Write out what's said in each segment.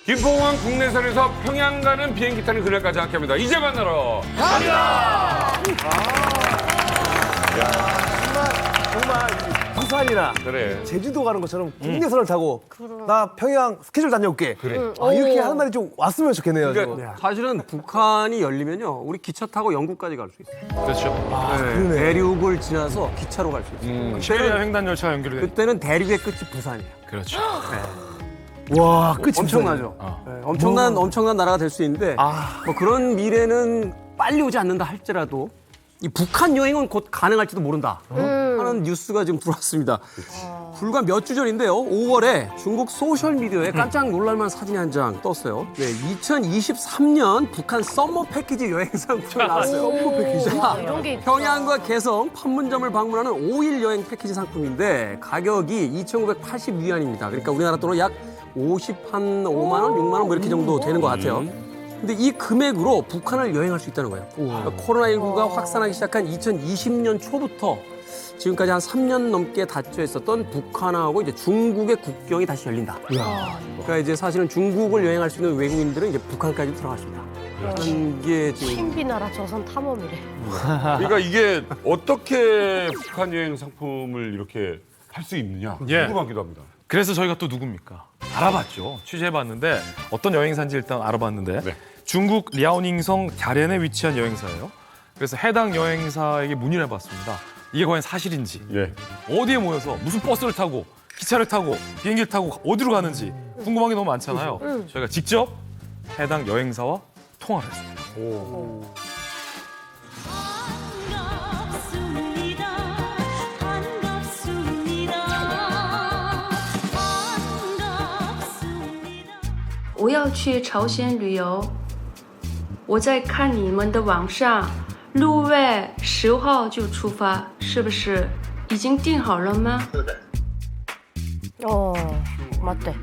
김포공항 국내선에서 평양 가는 비행기 타는 그날까지 함께합니다. 이제 만나러 갑니다. 정말 부산이나 그래. 제주도 가는 것처럼 국내선을 타고 나 평양 스케줄 다녀올게. 그래. 이렇게 하는 날이 좀 왔으면 좋겠네요. 그러니까 사실은 북한이 열리면요, 우리 기차 타고 영국까지 갈 수 있어요. 그렇죠. 네, 대륙을 지나서 기차로 갈 수 있어요. 시베리아 횡단 열차가 연결이 돼. 그때는 대륙의 끝이 부산이에요. 그렇죠. 와, 끝이 엄청나죠. 네, 엄청난 나라가 될 수 있는데 뭐 그런 미래는 빨리 오지 않는다 할지라도 이 북한 여행은 곧 가능할지도 모른다 하는 뉴스가 지금 들어왔습니다. 불과 몇 주 전인데요. 5월에 중국 소셜미디어에 깜짝 놀랄만한 사진이 한 장 떴어요. 네, 2023년 북한 썸머 패키지 여행 상품이 나왔어요. 썸머 패키지. 이런 게 있구나. 평양과 개성, 판문점을 방문하는 5일 여행 패키지 상품인데 가격이 2,980위안입니다. 그러니까 우리나라 돈으로 약 5만 원, 6만 원 뭐 이렇게 정도 되는 것 같아요. 근데 이 금액으로 북한을 여행할 수 있다는 거예요. 그러니까 코로나19가 확산하기 시작한 2020년 초부터 지금까지 한 3년 넘게 닫혀 있었던 북한하고 이제 중국의 국경이 다시 열린다. 그러니까 이제 사실은 중국을 여행할 수 있는 외국인들은 이제 북한까지 들어갔습니다. 그런 게 지금 신비나라 조선 탐험이래. 그러니까 이게 어떻게 북한 여행 상품을 이렇게 할 수 있느냐 예. 궁금하기도 합니다. 그래서 저희가 또 누굽니까? 알아봤죠. 취재해봤는데 어떤 여행사인지 일단 알아봤는데 네. 중국 랴오닝성 갸렌에 위치한 여행사예요. 그래서 해당 여행사에게 문의를 해봤습니다. 이게 과연 사실인지, 예. 어디에 모여서 무슨 버스를 타고 기차를 타고 비행기를 타고 어디로 가는지 궁금한 게 너무 많잖아요. 저희가 직접 해당 여행사와 통화를 했습니다. 반갑습니다. 반갑습니다. 반갑습니다. 我要去朝鲜旅游，我在看你们的网上，6月10号就出发，是不是已经订好了吗？ 맞대.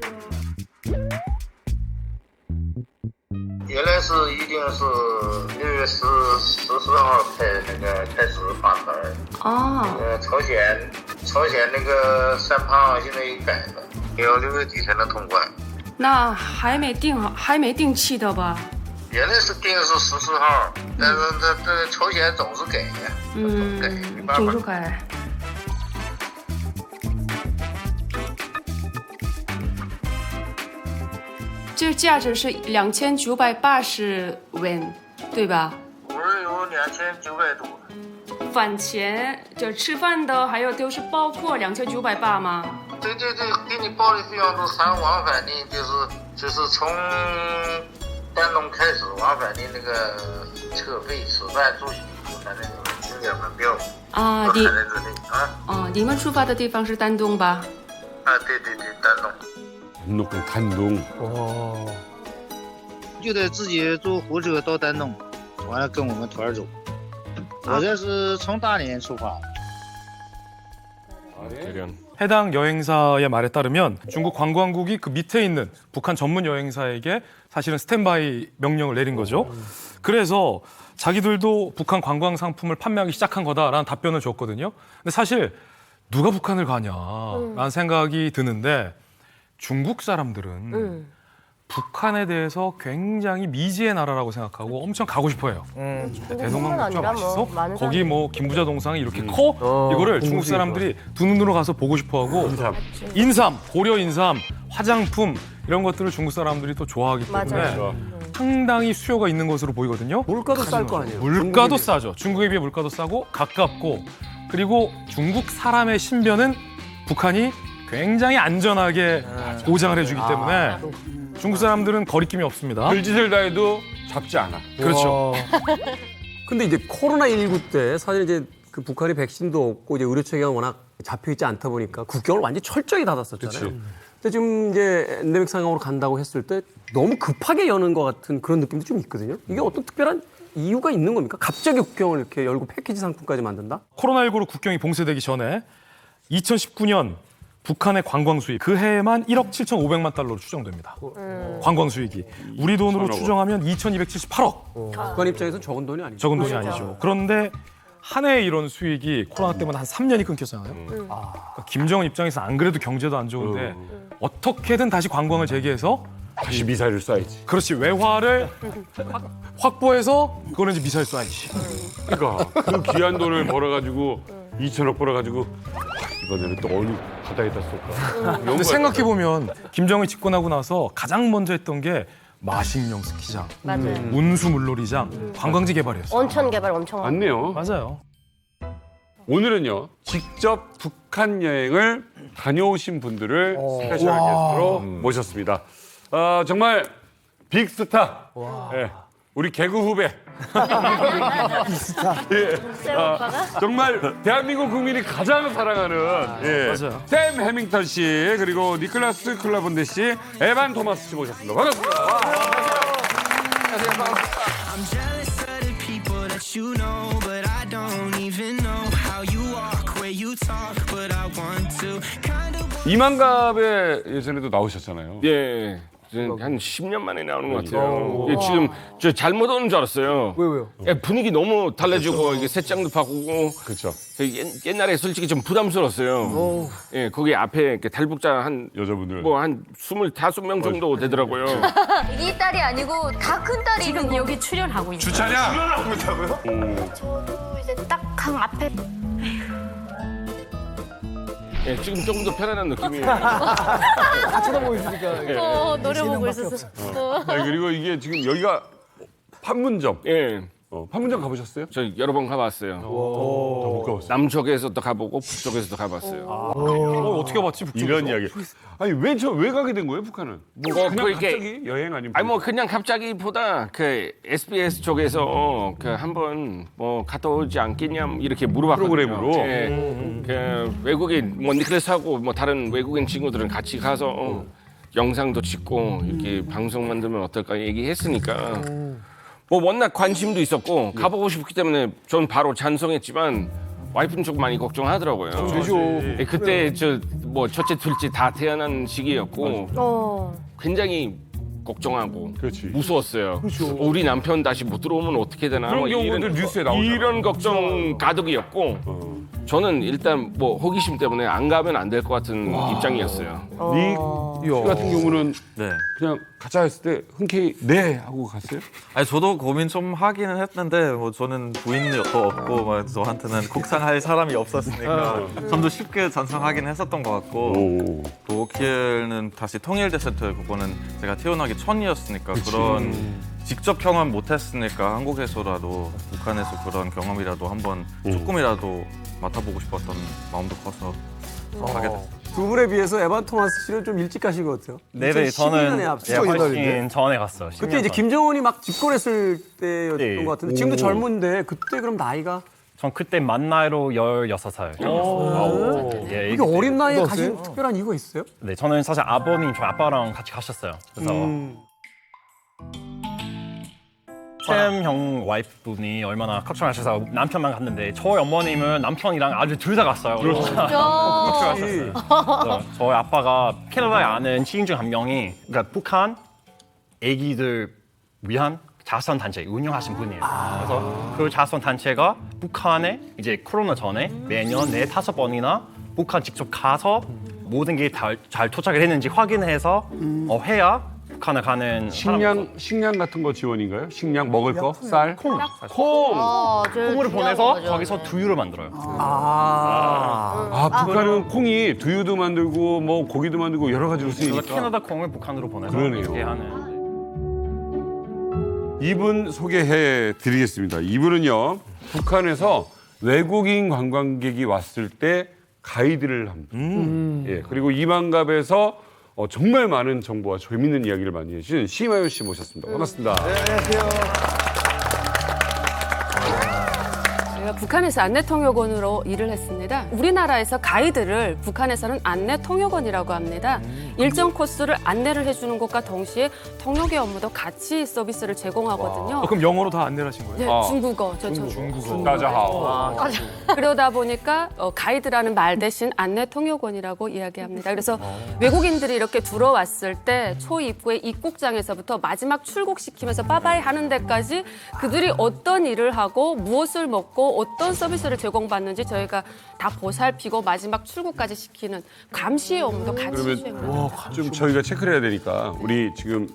原来是一定是6月14号开始发牌儿，哦，朝鲜那个3航现在也改了，要6月底才能通关。那还没订好，还没订期的吧？原来是定是14号，但是这朝鲜总是改呀，总是改，没办法总是。改。这价值是2980元，对吧？不是有2900多？返钱就吃饭的，还有都是包括2980吗？对，给你报的费用都含往返的，就是从丹东开始往返的那个车费、吃饭、住宿，反正景点门票啊，都含在这里啊。你们出发的地方是丹东吧？啊，对，丹东。 등록금 단동. 就得自己坐火车到丹东，完了跟我们团走。我这是从大连出发。 해당 여행사의 말에 따르면 중국 관광국이 그 밑에 있는 북한 전문 여행사에게 사실은 스탠바이 명령을 내린 거죠. 그래서 자기들도 북한 관광 상품을 판매하기 시작한 거다라는 답변을 줬거든요. 근데 사실 누가 북한을 가냐라는 생각이 드는데 중국 사람들은 북한에 대해서 굉장히 미지의 나라라고 생각하고 엄청 가고 싶어해요. 대동강북도가 아니라 맛있어? 뭐 많은 거기 뭐 김부자 동상이 이렇게 커? 이거를 중국 사람들이 두 눈으로 가서 보고 싶어하고 인삼, 고려 인삼, 화장품 이런 것들을 중국 사람들이 또 좋아하기 때문에 맞아요. 상당히 수요가 있는 것으로 보이거든요. 물가도 쌀 거 아니에요. 물가도 싸죠. 중국에 비해 물가도 싸고 가깝고 그리고 중국 사람의 신변은 북한이 굉장히 안전하게 보장을 해주기 때문에 중국 사람들은 거리낌이 없습니다. 별짓을 다 해도 잡지 않아. 그렇죠. 근데 이제 코로나19 때 사실 이제 그 북한이 백신도 없고 이제 의료 체계가 워낙 잡혀 있지 않다 보니까 국경을 완전히 철저히 닫았었잖아요. 그치. 근데 지금 이제 엔데믹 상황으로 간다고 했을 때 너무 급하게 여는 것 같은 그런 느낌도 좀 있거든요. 이게 어떤 특별한 이유가 있는 겁니까? 갑자기 국경을 이렇게 열고 패키지 상품까지 만든다? 코로나19로 국경이 봉쇄되기 전에 2019년 북한의 관광 수입 그 해에만 1억 7,500만 달러로 추정됩니다. 관광 수익이 우리 돈으로 추정하면 2,278억. 북한 입장에서는 적은 돈이 아니죠. 적은 돈이 아니죠. 그런데 한 해에 이런 수익이 코로나 때문에 한 3년이 끊겼잖아요. 그러니까 김정은 입장에서 안 그래도 경제도 안 좋은데 어떻게든 다시 관광을 재개해서 다시 미사일을 쏴야지. 그렇지 외화를 확보해서 그거는 이제 미사일 쏴야지. 그러니까 그 귀한 돈을 벌어가지고 2천억 벌어가지고 이번에는 또 어느 바다에다 쏠까. 근데 생각해 보면 김정일 집권하고 나서 가장 먼저 했던 게 마식령 스키장, 맞아요. 운수 물놀이장, 관광지 개발이었어요. 온천 개발 엄청 많고. 맞네요. 맞아요. 오늘은요 직접 북한 여행을 다녀오신 분들을 스페셜 게스트로 모셨습니다. 정말 빅스타, 예, 우리 개그 후배. 예, 정말 대한민국 국민이 가장 사랑하는 맞아요. 샘 해밍턴 씨 그리고 니클라스 클라본데 씨, 에반 토마스 씨 모셨습니다. 반갑습니다. 와. I'm jealous of the people that you know, but I don't even know how you walk, where you talk, but I want to. Kind of 이만갑에 예전에도 나오셨잖아요. 예. 한 10년 만에 나오는 것 같아요. 예, 지금 저 잘못 오는 줄 알았어요. 왜요? 예, 분위기 너무 달라지고 이게 set장도 바꾸고 그렇죠. 옛날에 솔직히 좀 부담스러웠어요. 예, 거기 앞에 이렇게 달북자 한 여자분들. 뭐 한 25명 정도 되더라고요. 이 딸이 아니고 다 큰 딸이 지금 있는 여기 출연하고 있어요. 주차냐? 저도 이제 딱 강 앞에 예, 지금 조금 더 편안한 느낌이에요. 다 쳐다보고 있으니까. 노려보고 있었어. 아니, 그리고 이게 지금 여기가 판문점. 예, 판문점 가보셨어요? 저 여러 번 가봤어요. 못 가봤어요. 남쪽에서도 가보고 북쪽에서도 가봤어요. 어떻게 봤지 북쪽? 이런 이야기. 아니 왜 가게 된 거예요 북한은? 뭐 그냥 그 이게- 갑자기 여행 아니면? 아니 뭐 그냥 갑자기보다 그 SBS 쪽에서 그 한번 뭐 갔다 오지 않겠냐 이렇게 물어봤거든요. 프로그램으로? 예, 그 외국인 뭐 니클래스하고 뭐 다른 외국인 친구들은 같이 가서 영상도 찍고 이렇게 방송 만들면 어떨까 얘기했으니까 뭐 워낙 관심도 있었고 가보고 싶기 때문에 전 바로 찬성했지만 와이프는 좀 많이 걱정하더라고요. 예, 그때 저 뭐 첫째 둘째 다 태어난 시기였고 굉장히 걱정하고 그렇지. 무서웠어요. 우리 남편 다시 못 들어오면 어떻게 되나 그런 뭐 경우들 뉴스에 나오잖아. 이런 걱정 가득이었고 저는 일단 뭐 호기심 때문에 안 가면 안 될 것 같은 입장이었어요. 니 같은 경우는 네. 그냥 가자 했을 때 흔쾌히 네 하고 갔어요? 아니 저도 고민 좀 하기는 했는데 뭐 저는 부인도 없고 막 저한테는 국상할 사람이 없었으니까 좀 더 쉽게 전송하긴 했었던 것 같고 독일은 다시 통일됐을 때 그거는 제가 태어나기 전이었으니까 그런 직접 경험 못했으니까 한국에서라도 북한에서 그런 경험이라도 한번 조금이라도 맡아보고 싶었던 마음도 커서 가게 됐어요. 두 분에 비해서 에반 토마스 씨는 좀 일찍 가신 것 같아요. 네네, 2012년에 앞서. 훨씬 전에 갔어요. 그때 이제 김정은이 막 집권했을 때였던 네. 것 같은데 지금도 젊은데 그때 그럼 나이가 전 그때 만 나이로 16살. 예, 이게 어린 나이에 가신 특별한 이유가 있어요? 네, 저는 사실 아버님, 저희 아빠랑 같이 가셨어요. 그래서 샘 형 와이프분이 얼마나 걱정하셔서 남편만 갔는데 저희 어머님은 남편이랑 아주 둘 다 갔어요. 걱정하셨어요. 그래서 저희 아빠가 캐나다에 아는 지인 중 한 명이 그러니까 북한 애기들 위한 자선 단체 운영하신 분이에요. 그래서 그 자선 단체가 북한에 이제 코로나 전에 매년 4-5번이나 북한 직접 가서 모든 게 잘 도착을 했는지 확인해서 해야 북한에 가는 식량 같은 거 지원인가요? 식량 먹을 거? 쌀? 콩. 콩을 보내서 거기서 두유를 만들어요. 북한은 콩이 두유도 만들고 뭐 고기도 만들고 여러 가지로 그래서 쓰이니까. 캐나다 콩을 북한으로 보내서 그러네요. 이렇게 하는. 이분 소개해 드리겠습니다. 이분은요 북한에서 외국인 관광객이 왔을 때 가이드를 합니다. 예, 그리고 이만갑에서 정말 많은 정보와 재밌는 이야기를 많이 해주신 심하윤 씨 모셨습니다. 반갑습니다. 제가 북한에서 안내통역원으로 일을 했습니다. 우리나라에서 가이드를 북한에서는 안내통역원이라고 합니다. 일정 코스를 안내를 해주는 것과 동시에 통역의 업무도 같이 서비스를 제공하거든요. 그럼 영어로 다 안내를 하신 거예요? 네, 중국어. 중국어. 가자하오. 그러다 보니까 가이드라는 말 대신 안내통역원이라고 이야기합니다. 그래서 외국인들이 이렇게 들어왔을 때 초입구의 입국장에서부터 마지막 출국시키면서 빠바이 하는 데까지 그들이 어떤 일을 하고 무엇을 먹고 어떤 서비스를 제공받는지 저희가 다 보살피고 마지막 출국까지 시키는 감시의 업무도 같이 그러면 수행을 좀 저희가 체크를 해야 되니까 우리 지금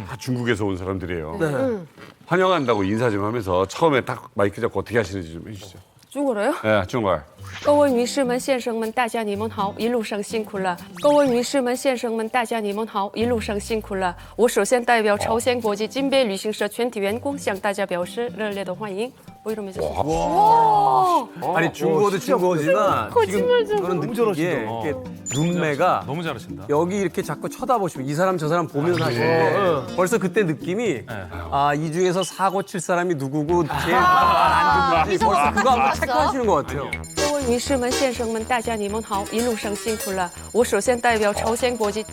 다 중국에서 온 사람들이에요. 네. 환영한다고 인사 좀 하면서 처음에 딱 마이크 잡고 어떻게 하시는지 좀 해주시죠. 중국어로요? 네, 중국어. 各位女士们、先生们，大家你们好，一路上辛苦了。各位女士们、先生们，大家你们好，一路上辛苦了。我首先代表朝鲜国际金杯旅行社全体员工向大家表示热烈的欢迎。뭐 이러면서 아니 중국어도 중국어지만 거짓말 좀. 저는 느낀 게 이렇게 눈매가 너무 잘하신다. 여기 이렇게 자꾸 쳐다보시면 이 사람 저 사람 보면서 하시는데 벌써 그때 느낌이 아 이 중에서 사고 칠 사람이 누구고 제일 안 듣는지 벌써 그거 한번 체크하시는 것 같아요. 各位女士们、先生们，大家你们好，一路上辛苦了。我首先代表朝鲜国际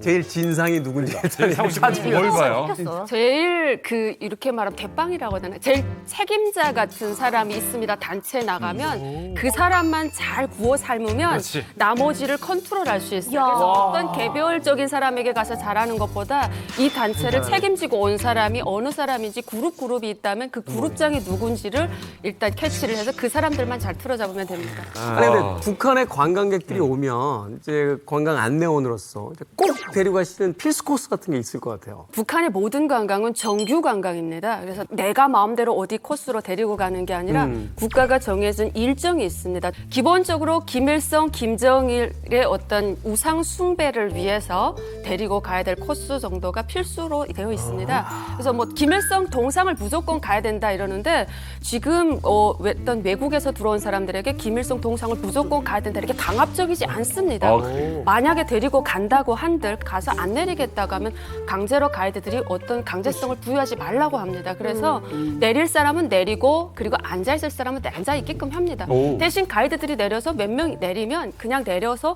제일 진상이 누군지 일단 찾으면 뭘 봐요? 제일 이렇게 말하면 대빵이라고 하잖아요. 제일 책임자 같은 사람이 있습니다. 단체에 나가면 그 사람만 잘 구워 삶으면 그렇지. 나머지를 컨트롤할 수 있어요. 그래서 어떤 개별적인 사람에게 가서 잘하는 것보다 이 단체를 책임지고 온 사람이 어느 사람인지 그룹이 있다면 그 그룹장이 누군지를 일단 캐치를 해서 그 사람들만 잘 틀어잡으면 됩니다. 아니 근데 북한에 관광객들이 오면 이제 관광 안내원으로서 이제 꼭 데리고 가시는 필수 코스 같은 게 있을 것 같아요. 북한의 모든 관광은 정규 관광입니다. 그래서 내가 마음대로 어디 코스로 데리고 가는 게 아니라 국가가 정해진 일정이 있습니다. 기본적으로 김일성, 김정일의 어떤 우상 숭배를 위해서 데리고 가야 될 코스 정도가 필수로 되어 있습니다. 그래서 뭐 김일성 동상을 무조건 가야 된다 이러는데 지금 어떤 외국에서 들어온 사람들에게 김일성 동상을 무조건 가야 된다 이렇게 강압적이지 않습니다. 만약에 데리고 간다고 한들 가서 안 내리겠다고 하면 강제로 가이드들이 어떤 강제성을 부여하지 말라고 합니다. 그래서 내릴 사람은 내리고 그리고 앉아있을 사람은 앉아있게끔 합니다. 대신 가이드들이 내려서 몇 명 내리면 그냥 내려서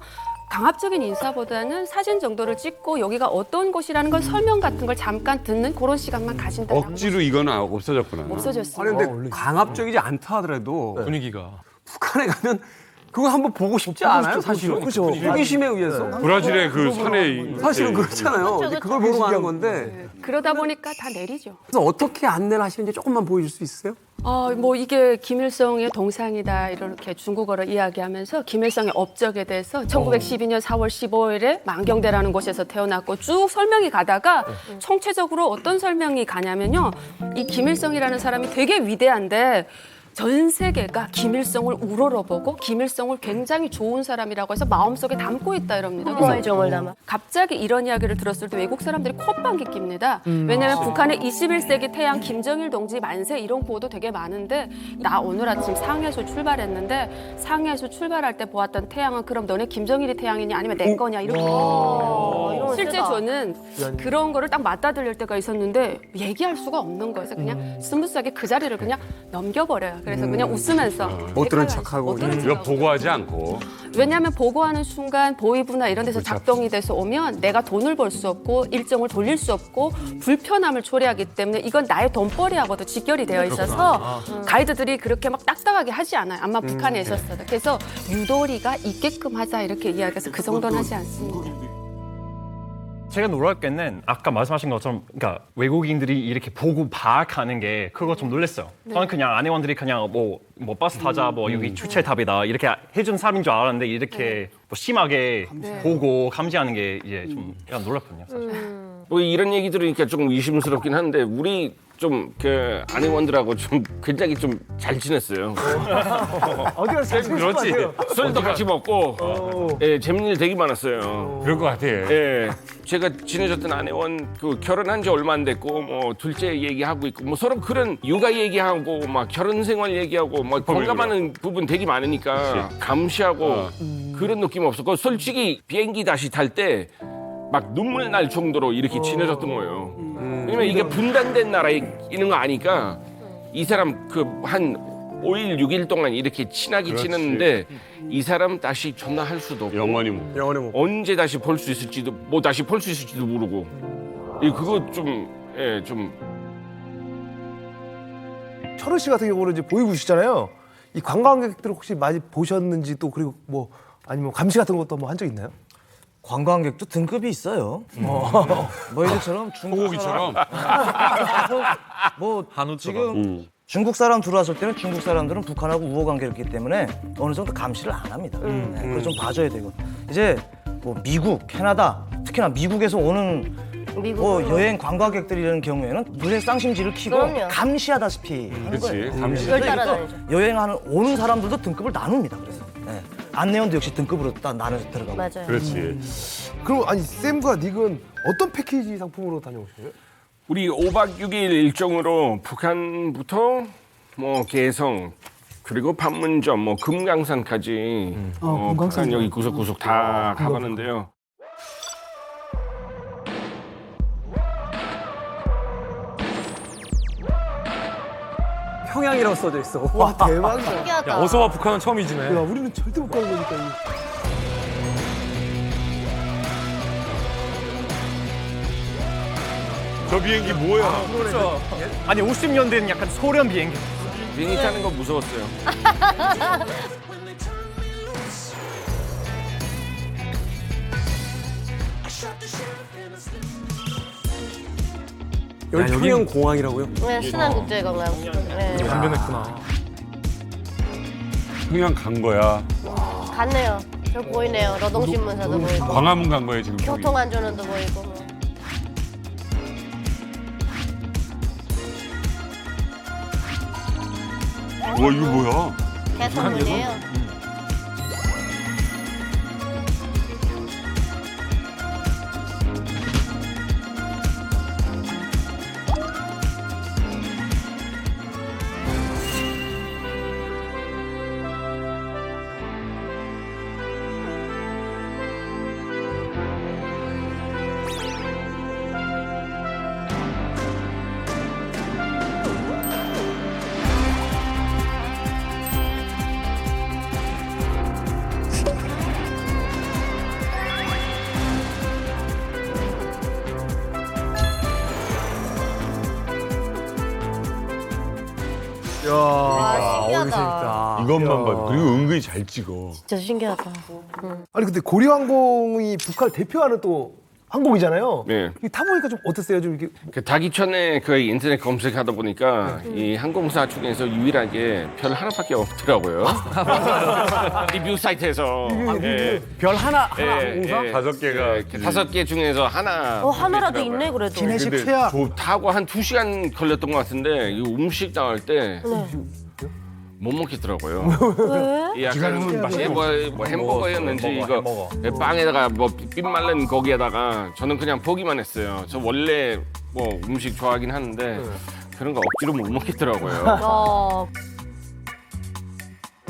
강압적인 인사보다는 사진 정도를 찍고 여기가 어떤 곳이라는 걸 설명 같은 걸 잠깐 듣는 그런 시간만 가진다는 억지로 이거는 없어졌구나. 없어졌습니다. 아니 근데 강압적이지 않다 하더라도 분위기가. 북한에 가면 그거 한번 보고 싶지 않아요? 사실은. 그렇죠. 호기심에 의해서. 브라질의 그 산에 사실은 그렇잖아요. 근데 그걸 보러 가는 건데. 그러다 보니까 다 내리죠. 그래서 어떻게 안내를 하시는지 조금만 보여줄 수 있어요? 뭐 이게 김일성의 동상이다 이렇게 중국어로 이야기하면서 김일성의 업적에 대해서 1912년 4월 15일에 만경대라는 곳에서 태어났고 쭉 설명이 가다가 총체적으로 어떤 설명이 가냐면요. 이 김일성이라는 사람이 되게 위대한데 전 세계가 김일성을 우러러보고 김일성을 굉장히 좋은 사람이라고 해서 마음속에 담고 있다 이럽니다. 그래서 갑자기 이런 이야기를 들었을 때 외국 사람들이 콧방귀 낍니다. 왜냐하면 북한의 21세기 태양 김정일 동지 만세 이런 구호도 되게 많은데 나 오늘 아침 상해에서 출발했는데 상해에서 출발할 때 보았던 태양은 그럼 너네 김정일이 태양이냐 아니면 내 거냐 이렇게 실제 저는 그런 거를 딱 맞다 들릴 때가 있었는데 얘기할 수가 없는 거예요. 그래서 그냥 스무스하게 그 자리를 그냥 넘겨버려요. 그래서 그냥 웃으면서 못 들은 척하고 이거 보고하지 않고. 왜냐하면 보고하는 순간 보이부나 이런 데서 작동이 돼서 오면 내가 돈을 벌 수 없고 일정을 돌릴 수 없고 불편함을 초래하기 때문에 이건 나의 돈벌이하고도 직결이 되어 있어서 가이드들이 그렇게 막 딱딱하게 하지 않아요. 아마 북한에 있었어도. 그래서 유도리가 있게끔 하자 이렇게 이야기해서 그 정도는 하지 않습니다. 제가 놀랄게는 아까 말씀하신 것처럼 그러니까 외국인들이 이렇게 보고 파악하는 게 그거 좀 놀랐어요. 저는 그냥 안내원들이 그냥 뭐 버스 타자 뭐 여기 주차탑이다 이렇게 해준 사람인 줄 알았는데 이렇게 뭐 심하게 보고 감지하는 게 이제 좀 약간 놀랐거든요. 사실. 뭐 이런 얘기 들으니까 조금 의심스럽긴 한데 우리 좀 그 안의원들하고 좀 굉장히 좀 잘 지냈어요. 어디 가서 그렇지. 술도 같이 먹고 예, 재밌는 일 되게 많았어요. 그럴 것 같아. 예. 제가 지내줬던 아내원 그 결혼한 지 얼마 안 됐고 뭐 둘째 얘기하고 있고 뭐 서로 그런 육아 얘기하고 막 결혼 생활 얘기하고 막 공감하는 부분 되게 많으니까 감시하고 그런 느낌 없었고 솔직히 비행기 다시 탈 때 막 눈물 날 정도로 이렇게 지내줬던 거예요. 왜냐면 이게 분단된 나라에 있는 거 아니까 이 사람 그 한 5일, 6일 동안 이렇게 친하게 지냈는데 이 사람 다시 전화할 수도 없고 영원히 못. 언제 다시 볼 수 있을지도 뭐 다시 볼 수 있을지도 모르고 그거 좀 예, 좀 철호 씨 같은 경우는 이제 보이부시잖아요. 이 관광객들 혹시 많이 보셨는지 또 그리고 뭐 아니면 감시 같은 것도 뭐 한 적 있나요? 관광객도 등급이 있어요. 뭐 이들처럼 중국 소고기처럼. 뭐 한우처럼. 지금 중국 사람 들어왔을 때는 중국 사람들은 북한하고 우호 관계였기 때문에 어느 정도 감시를 안 합니다. 네, 그걸 좀 봐줘야 되고 이제 뭐 미국, 캐나다, 특히나 미국에서 오는 뭐 여행 관광객들이라는 경우에는 눈에 쌍심지를 켜고 그럼요. 감시하다시피 하는 그렇지, 거예요. 감시. 그걸 그래서 따라다니죠. 여행하는 오는 사람들도 등급을 나눕니다. 그래서 네. 안내원도 역시 등급으로 딱 나눠서 들어가고. 맞아요. 그렇지. 그럼 아니 쌤과 닉은 어떤 패키지 상품으로 다녀오세요? 우리 5박 6일 일정으로 북한부터 뭐 개성 그리고 판문점, 뭐 금강산까지 북한 여기 구석구석 다 가봤는데요. 평양이라고 써져 있어. 와 대박이다. 신기하다. 야, 어서 와 북한은 처음이지네. 야 우리는 절대 못 가는 거니까. 저 비행기 뭐야? 그렇죠. 아니 50년 된 약간 소련 비행기. 비행기 타는 거 무서웠어요. 여기 평양 공항이라고요? 네, 신안국제공항. 네. 변했구나. 평양 간 거야. 갔네요. 저 보이네요. 노동신문사도 보이고. 광화문 간 거예요 지금. 거기. 교통안전원도 보이고. 뭐. 와 이거 뭐야? 개선문이에요. 와, 신기하다. 이것만 봐도 그리고 은근히 잘 찍어. 진짜 신기하다. 아니 근데 고려항공이 북한을 대표하는 또 항공이잖아요. 네. 이 타보니까 좀 어땠어요? 좀 이렇게 그 타기 전에 그 인터넷 검색하다 보니까 이 항공사 중에서 유일하게 별 하나밖에 없더라고요. 리뷰 사이트에서. 예. 별 하나 예, 항공사? 예. 5개가 예, 그 5개 중에서 하나. 하나라도 있더라고요. 있네 그래도. 기내식 근데 최악. 타고 한 2시간 걸렸던 것 같은데 이 음식 나올 때 못 먹겠더라고요. 왜? 이 약간 뭐 햄버거였는지 이거 빵에다가 뭐 빈말른 거기에다가 저는 그냥 보기만 했어요. 저 원래 뭐 음식 좋아하긴 하는데 그런 거 억지로 못 먹겠더라고요. 어,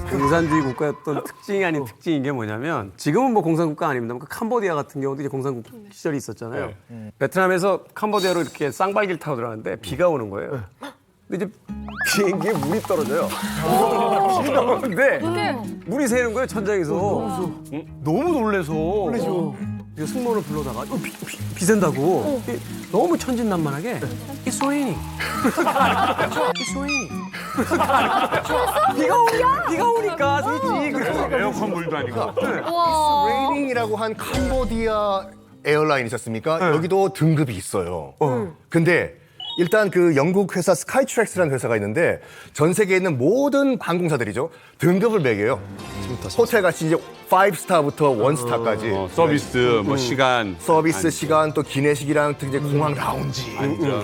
공산주의 국가였던 특징이 아닌 특징인 게 뭐냐면 지금은 뭐 공산국가 아닙니다. 그 캄보디아 같은 경우도 이제 공산국 시절이 있었잖아요. 베트남에서 캄보디아로 이렇게 쌍발기를 타고 들어가는데 비가 오는 거예요. 근데 이제 비행기에 물이 떨어져요. 비가 오는데 물이 새는 거예요 천장에서. 너무 놀래서. 이제 승무원을 불러다가 비 샌다고 너무 천진난만하게 It's raining. It's raining. 비가 오니까 솔직히 그래서 에어컨 물도 아니고. 레이닝이라고 한 캄보디아 에어라인 있었습니까? 여기도 등급이 있어요. 근데 일단 그 영국 회사 스카이트랙스라는 회사가 있는데 전 세계에 있는 모든 항공사들이죠. 등급을 매겨요. 호텔 같이 이제 5스타부터 1스타까지 서비스, 뭐 시간, 서비스 시간 또 기내식이랑 또 이제 공항 라운지,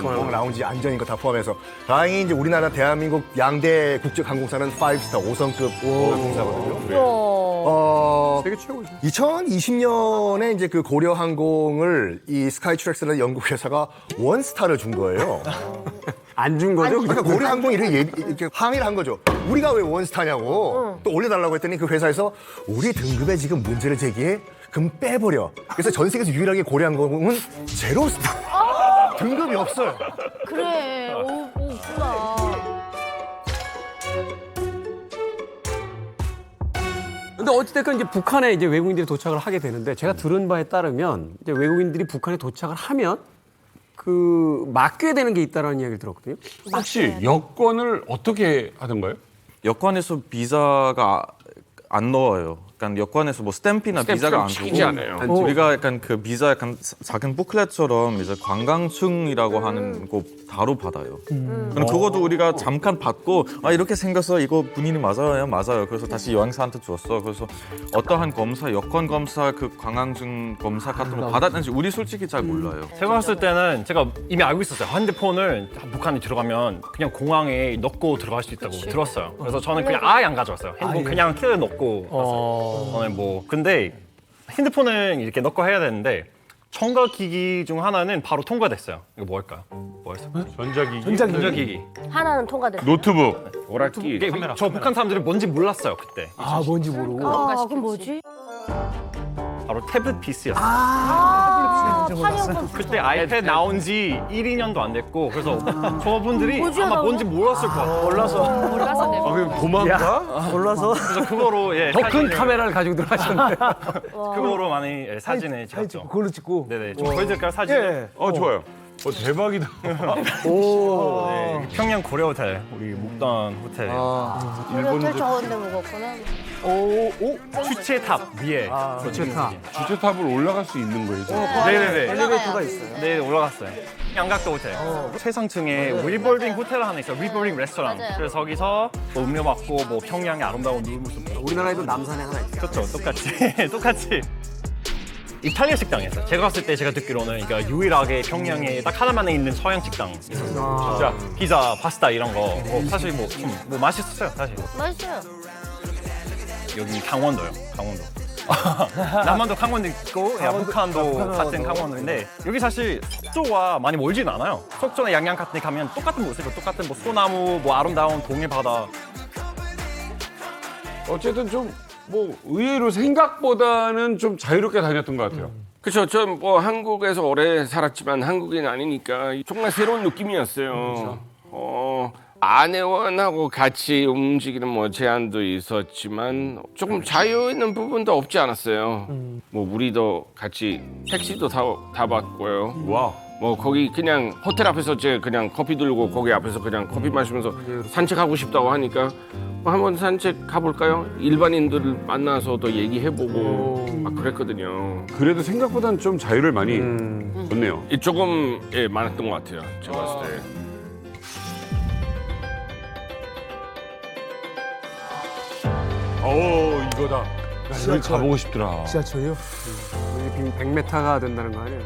공항 라운지 안전인 거 다 포함해서 다행히 이제 우리나라 대한민국 양대 국적 항공사는 5스타 5성급 항공사거든요. 세계 최고죠. 2020년에 이제 그 고려항공을 이 스카이트랙스라는 영국 회사가 1스타를 준 거예요. 안 준 거죠? 그러니까 고려항공이 이렇게 항의를 한 거죠. 우리가 왜 1스타냐고 또 올려달라고 했더니 그 회사에서 우리 등급에 지금 문제를 제기해 그럼 빼버려. 그래서 전 세계에서 유일하게 고려항공은 제로스타 등급이 없어요. 그래. 오, 있구나. 근데 어찌됐건 이제 북한에 이제 외국인들이 도착을 하게 되는데 제가 들은 바에 따르면 이제 외국인들이 북한에 도착을 하면 그 맡게 되는 게 있다라는 이야기를 들었거든요. 혹시 여권을 어떻게 하던가요? 여권에서 비자가 안 넣어요. 약간 여권에서 뭐 스탬프나 비자가 안 찍히지 주고 않아요. 우리가 약간 그 비자 약간 작은 부클렛처럼 이제 관광증이라고 하는 거 바로 받아요. 그럼 그것도 우리가 잠깐 받고 아 이렇게 생겨서 이거 본인이 맞아요. 그래서 다시 여행사한테 줬어. 그래서 어떠한 검사, 여권 검사, 그 관광증 검사 같은 거 받았는지 우리 솔직히 잘 몰라요. 제가 봤을 때는 제가 이미 알고 있었어요. 핸드폰을 북한에 들어가면 그냥 공항에 넣고 들어갈 수 있다고 들었어요. 그래서 저는 그냥 아예 안 가져왔어요. 핸드폰 그냥 키를 넣고 갔어요. 저는 뭐 근데 핸드폰을 이렇게 넣고 해야 되는데 첨가 기기 중 하나는 바로 통과됐어요. 이거 뭘까요? 뭐였어요? 전자기기. 하나는 통과됐어. 노트북. 오락기. 저 북한 사람들이 뭔지 몰랐어요 그때. 아 뭔지 모르고. 그럼 뭐지? 바로 태블릿 PC였어요. 판이었던 그때 아이패드 나온 지 1, 2년도 안 됐고 그래서 저분들이 아마 뭔지 몰랐을 것 같아요. 몰라서 내가. 그럼 도망가? 몰라서. 그래서 그거로 더 큰 사진을- 카메라를 가지고 들어가셨는데. 그거로 많이 사진을 사진 찍고 찍었죠. 그걸로 찍고. 네네. 좀 보여드릴까요 사진? 예. 좋아요. 대박이다. 오. 네, 평양 고려 호텔 우리 묵던 호텔. 호텔 좋은데 묵었구나. 오. 주체탑 위에. 주체탑. 주체탑을 올라갈 수 있는 거예요. 네네네. 엘리베이터가 있어요. 네 올라갔어요. 양각도 호텔. 최상층에 리볼빙 호텔 하나 있어요. 리볼빙 레스토랑. 맞아요. 그래서 거기서 뭐 음료 먹고 뭐 평양의 아름다운 눈 모습. 우리나라에도 남산에 하나 있어요. 그렇죠. 똑같이 똑같이. 이탈리아 식당이었어요. 제가 갔을 때 제가 듣기로는 그러니까 유일하게 평양에 딱 하나만 있는 서양 식당 있었어요. 진짜 피자, 파스타 이런 거 사실 뭐 맛있었어요. 사실 맛있어요. 여기 강원도요. 강원도. 남한도 강원도 있고 북한도 같은 강원도인데 여기 사실 속초와 많이 멀진 않아요. 속초나 양양 같은 데 가면 똑같은 모습이고 똑같은 뭐 소나무, 뭐 아름다운 동해 바다. 어쨌든 좀 뭐 의외로 생각보다는 좀 자유롭게 다녔던 것 같아요. 그렇죠. 전 뭐 한국에서 오래 살았지만 한국인 아니니까 정말 새로운 느낌이었어요. 아내원하고 같이 움직이는 뭐 제한도 있었지만 조금 자유 있는 부분도 없지 않았어요. 뭐 우리도 같이 택시도 다 받고요. 와. 뭐 거기 그냥 호텔 앞에서 제 그냥 커피 들고 거기 앞에서 그냥 커피 마시면서 산책하고 싶다고 하니까 뭐 한번 산책 가볼까요? 일반인들을 만나서도 얘기해보고 막 그랬거든요. 그래도 생각보다는 좀 자유를 많이 줬네요. 조금 많았던 것 같아요. 제가 봤을 때. 이거다. 여기 가보고 싶더라. 지하철이요? 100m가 된다는 거 아니에요?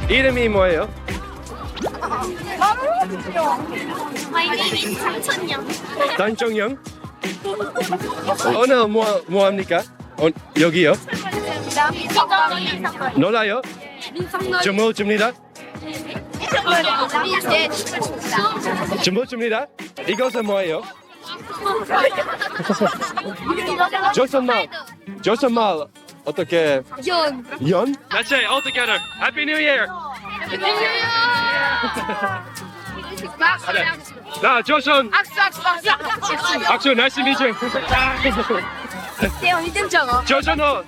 이름이 뭐예요? My name is 장천영. 단정영? 오늘 뭐 합니까? 여기요? 민성놀이 놀아요? 민성놀이. 주무 줍니다? 네, 줍니다. 주무 줍니다? 이것은 뭐예요? 조선말 어떻게? 연. 연? Let's say all together. Happy New Year. 나 조선. 악수. Nice to meet you. 대형 1등 정어. 조선어.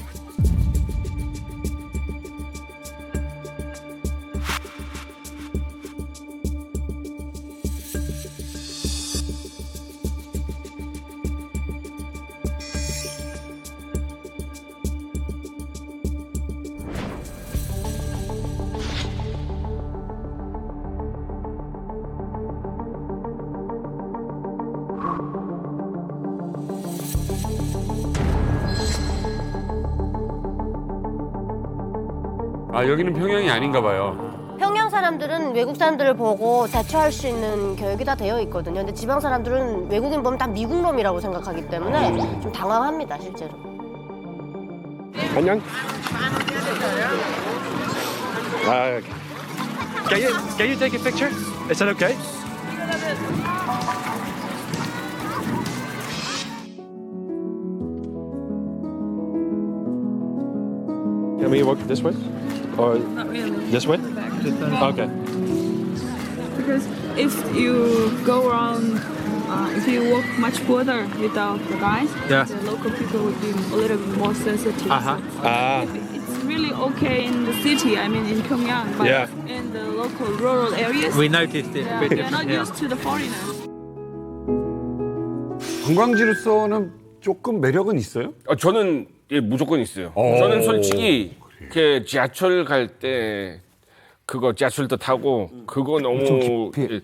여기는 평양이 아닌가 봐요. 평양 사람들은 외국 사람들을 보고 대처할 수 있는 교육이 다 되어 있거든요. 근데 지방 사람들은 외국인 보면 다 미국놈이라고 생각하기 때문에 좀 당황합니다, 실제로. 안녕. Can you take a picture? Is that okay? Can we walk this way? Or Not really. this way? Okay. Because if you go around, if you walk much further without the guys, Yeah. the local people would be a little bit more sensitive. It's really okay in the city, I mean in Pyongyang, but Yeah. in the local rural areas, We noticed it. yeah, they're not used to the foreigners. 관광지로서는 조금 매력은 있어요? 저는 예, 무조건 있어요. 저는 솔직히 그 지하철 갈 때 그거 지하철도 타고 그거 너무 예,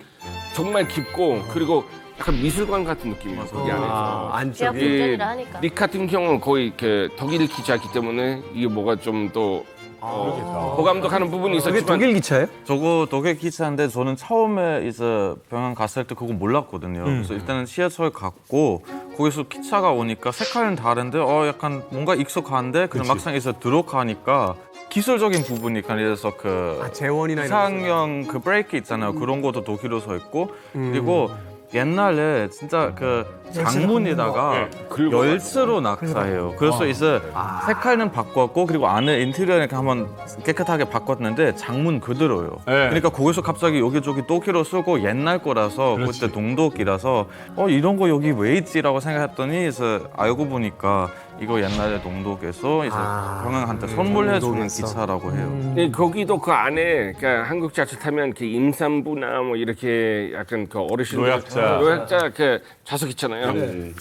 정말 깊고 그리고 약간 미술관 같은 느낌이에요. 거기 안에서. 지하 분전이라 하니까. 닉 같은 경우는 거의 그 독일 기차이기 때문에 이게 뭐가 좀 더 호감도 가는 부분이 있었지만 기차예요? 저거 독일 기차인데 저는 처음에 이제 평양 갔을 때 그거 몰랐거든요. 그래서 일단은 지하철 갔고 거기서 기차가 오니까 색깔은 다른데 약간 뭔가 익숙한데 그냥 막상 이제 들어가니까 기술적인 부분이 그래서 그 재원이나 이상형 그 브레이크 있잖아요. 그런 것도 독일어 서 있고 그리고 옛날에 진짜 그 장문에다가 열쇠로 낙사해요. 그래서 이제 색깔은 바꿨고 그리고 안에 인테리어는 한번 깨끗하게 바꿨는데 장문 그대로요. 그러니까 거기서 갑자기 여기저기 독일어 쓰고 옛날 거라서 그때 동독이라서 이런 거 여기 왜 있지라고 생각했더니 이제 알고 보니까 이거 옛날에 동독에서 이제 평양한테 선물해주는 기차라고 해요. 네, 거기도 그 안에 그러니까 한국 지하철 타면 그 임산부나 뭐 이렇게 약간 그 어르신들 노약자 그 좌석 있잖아요.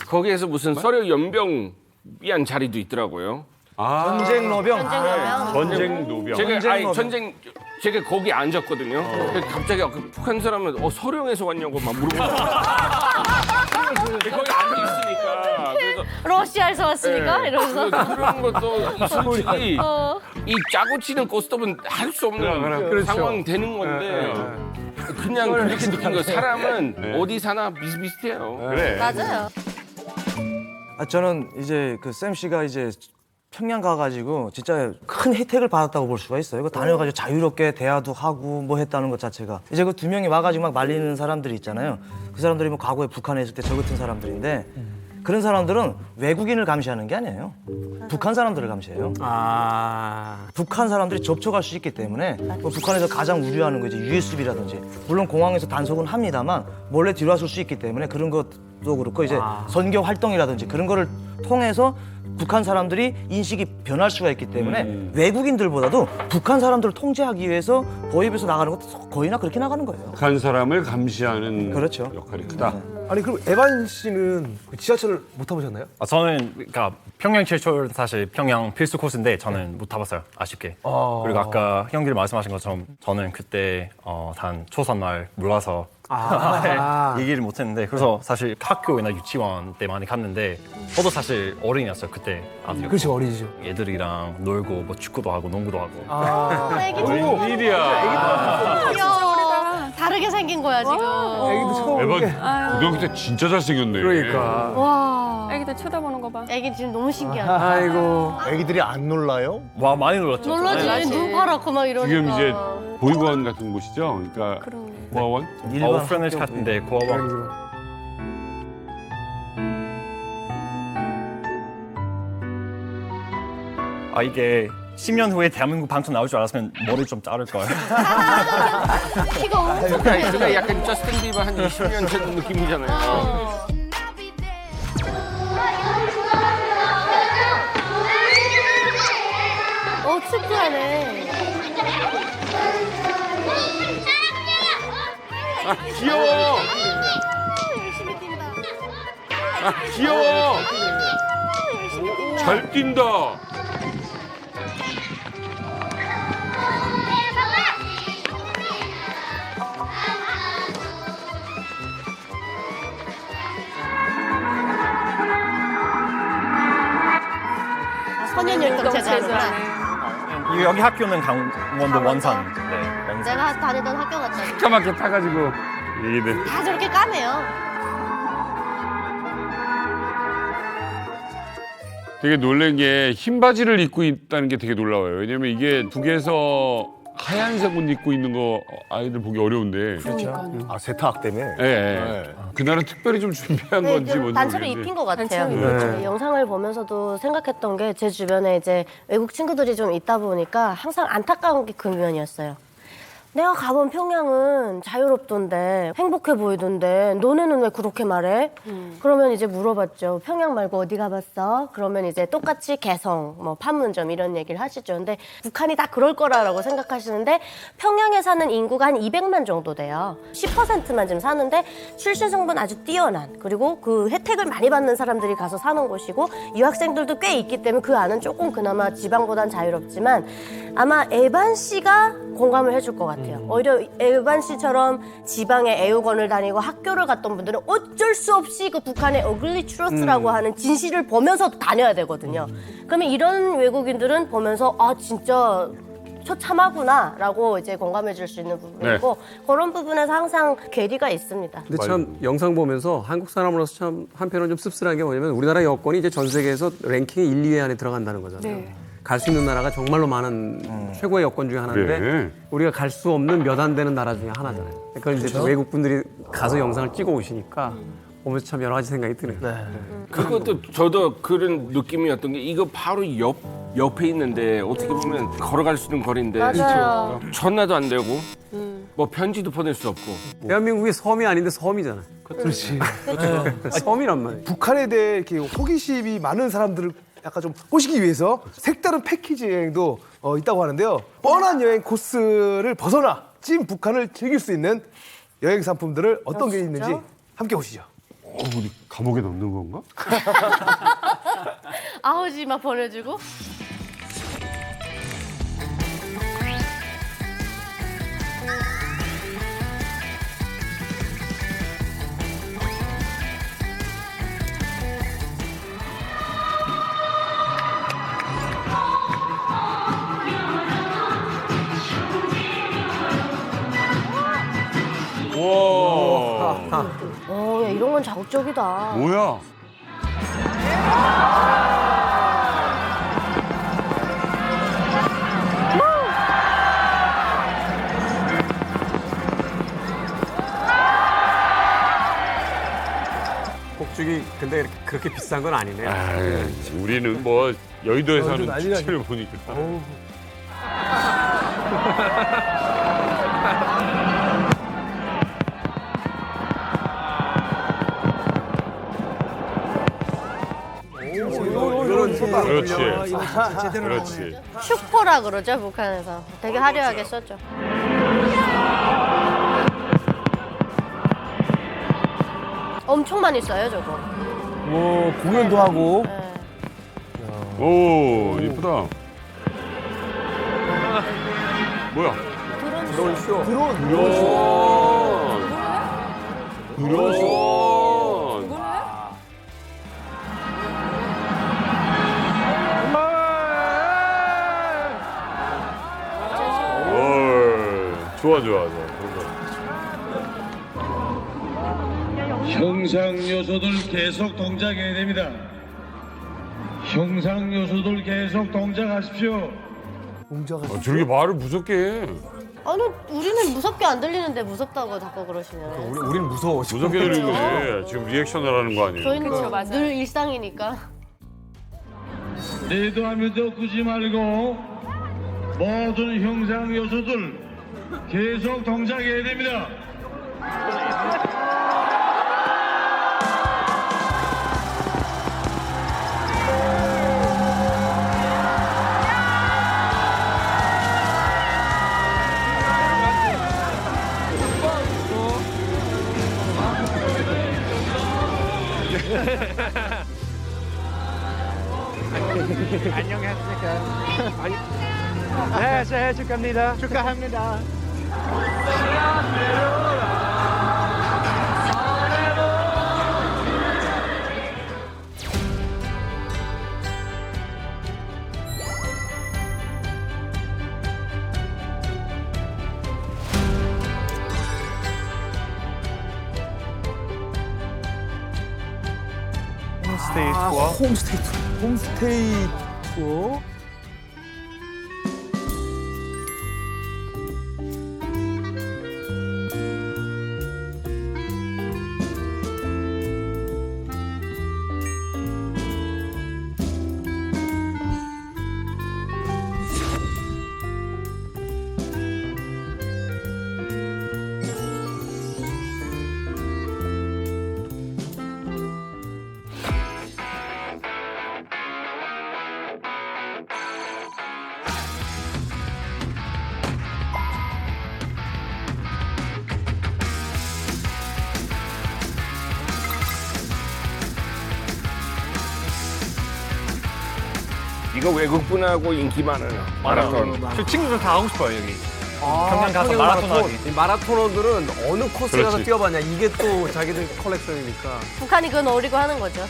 거기에서 무슨 서류 연병 위한 자리도 있더라고요. 전쟁 노병. 전쟁 노병. 제가 거기 앉았거든요. 근데 갑자기 그 북한 사람은 서령에서 왔냐고 막 물어보고 거기 앉아 있으니까 그래서 러시아에서 왔습니까? 네. 이러면서. 그런 것도 솔직히 이 짜고 치는 고스톱은 할 수 없는 상황 되는 건데 그냥 그렇게 느낀 거예요. 사람은 어디 사나 비슷비슷해요. 맞아요. 저는 이제 그 샘 씨가 이제 평양 가가지고 진짜 큰 혜택을 받았다고 볼 수가 있어요. 다녀가지고 자유롭게 대화도 하고 뭐 했다는 것 자체가. 이제 그 두 명이 와가지고 막 말리는 사람들이 있잖아요. 그 사람들이 뭐 과거에 북한에 있을 때 저 같은 사람들인데 그런 사람들은 외국인을 감시하는 게 아니에요. 북한 사람들을 감시해요. 북한 사람들이 접촉할 수 있기 때문에 뭐 북한에서 가장 우려하는 거 이제 USB라든지 물론 공항에서 단속은 합니다만 몰래 들어왔을 수 있기 때문에 그런 것도 그렇고 이제 선교 활동이라든지 그런 거를 통해서 북한 사람들이 인식이 변할 수가 있기 때문에 외국인들보다도 북한 사람들을 통제하기 위해서 보입에서 나가는 것도 거의나 그렇게 나가는 거예요. 북한 사람을 감시하는 그렇죠. 역할이 크다. 아니 그럼 에반 씨는 지하철을 못 타보셨나요? 저는 그러니까 평양 지하철 사실 평양 필수 코스인데 저는 못 타봤어요. 아쉽게. 그리고 아까 형들이 말씀하신 것처럼 저는 그때 단 초선날 몰라서 얘기를 못했는데 그래서 사실 학교나 유치원 때 많이 갔는데 저도 사실 어린이였어요 그때 아직. 그렇지 어리죠. 애들이랑 놀고 뭐 축구도 하고 농구도 하고. 웬일이야. 귀여워. 다르게 생긴 거야 지금. 애기도 처음 에반 고등학교 때 진짜 잘생겼네. 그러니까. 와. 애기들 쳐다보는 거 봐. 애기 지금 너무 신기하다. 아이고. 애기들이 안 놀라요? 와 많이 놀랐죠. 놀라지. 눈 파랗고 막 이러니까. 지금 이제 보육원 같은 곳이죠. 그러니까 고아원. 프렌치 같은데 고아원. 이게 10년 후에 대한민국 방송 나올 줄 알았으면 머리 좀 자를 걸. 키가 엄청 크네. 그러니까 약간 저스틴 비버 한 20년 전 느낌이잖아요. 축구하네. 귀여워. 열심히 뛴다. 귀여워. 잘 뛴다. 선현율동 제자구나. 여기 학교는 강원도 원산. 네, 원산. 내가 다니던 학교 같다. 기가 막혀 타가지고 얘들. 다 저렇게 까매요. 되게 놀란 게 흰 바지를 입고 있다는 게 되게 놀라워요. 왜냐면 이게 북에서 하얀색 옷 입고 있는 거 아이들 보기 어려운데. 아 세탁 때문에. 예. 예. 그날은 특별히 좀 준비한 네, 건지 좀 뭔지 단체로 모르겠는데. 입힌 것 같아요. 단체로 네. 영상을 보면서도 생각했던 게 제 주변에 이제 외국 친구들이 좀 있다 보니까 항상 안타까운 게 그 면이었어요. 내가 가본 평양은 자유롭던데 행복해 보이던데 너네는 왜 그렇게 말해? 그러면 이제 물어봤죠. 평양 말고 어디 가봤어? 그러면 이제 똑같이 개성, 뭐 판문점 이런 얘기를 하시죠. 근데 북한이 다 그럴 거라고 생각하시는데 평양에 사는 인구가 한 200만 정도 돼요. 10%만 지금 사는데 출신 성분 아주 뛰어난 그리고 그 혜택을 많이 받는 사람들이 가서 사는 곳이고 유학생들도 꽤 있기 때문에 그 안은 조금 그나마 지방보단 자유롭지만 아마 에반 씨가 공감을 해줄 것 같아요. 오히려 에반 씨처럼 지방에 애육원을 다니고 학교를 갔던 분들은 어쩔 수 없이 그 북한의 어글리 트루스라고 하는 진실을 보면서 다녀야 되거든요. 그러면 이런 외국인들은 보면서 아 진짜 처참하구나라고 이제 공감해 줄 수 있는 부분이고 그런 부분에서 항상 괴리가 있습니다. 근데 참 영상 보면서 한국 사람으로서 참 한편으로는 좀 씁쓸한 게 뭐냐면 우리나라 여권이 이제 전 세계에서 랭킹 1, 2위 안에 들어간다는 거잖아요. 네. 갈 수 있는 나라가 정말로 많은 최고의 여권 중에 하나인데 네. 우리가 갈 수 없는 몇 안 되는 나라 중에 하나잖아요. 그걸 이제 또 외국 분들이 가서 영상을 찍어 오시니까 보면서 참 여러 가지 생각이 드네요. 그것도 저도 그런 느낌이었던 게 이거 바로 옆에 있는데 어떻게 보면 걸어갈 수 있는 거리인데 맞아요. 전화도 안 되고 뭐 편지도 보낼 수 없고 대한민국이 섬이 아닌데 섬이잖아요. 그렇지. 섬이란 말이에요. 북한에 대해 이렇게 호기심이 많은 사람들을 약간 좀 꼬시기 위해서 색다른 패키지 여행도 있다고 하는데요. 뻔한 여행 코스를 벗어나 찐 북한을 즐길 수 있는 여행 상품들을 어떤 게 있는지 함께 보시죠. 우리 감옥에 넣는 건가? 아우지만 보내주고. 와. 야, 이런 건 자극적이다. 뭐야? 폭죽이 근데 그렇게 비싼 건 아니네요. 우리는 뭐 여의도에서 하는 난리 나지. 축제를 보니까. 그렇지. 그렇지. 슈퍼라 그러죠 북한에서. 되게 화려하게 썼죠. 엄청 많이 써요 저거. 뭐 공연도 하고. 오, 이쁘다. 뭐야? 드론 쇼. 드론. 드론. 좋아. 형상 요소들 계속 동작해야 됩니다. 형상 요소들 계속 동작하십시오. 저렇게 말을 무섭게 해. 아니 우리는 무섭게 안 들리는데 무섭다고 자꾸 그러시면. 우리는 무서워. 무섭게 들리는 거지. 지금 리액션을 하는 거 아니에요? 저희는 그쵸, 맞아요. 늘 일상이니까. 내도하면도 끄지 말고 모든 형상 요소들 계속 동작해야 됩니다. 안녕하십니까. 네, 새해 축하합니다. 축하합니다. 홈스테이 투어. 이거 외국 분하고 인기 많아요. 마라톤. 저 친구들 다 하고 싶어요 여기. 평양 가서 마라톤 하기. 이 마라토너들은 어느 코스 가서 그렇지. 뛰어봤냐. 이게 또 자기들 컬렉션이니까. 북한이 그거 노리고 하는 거죠.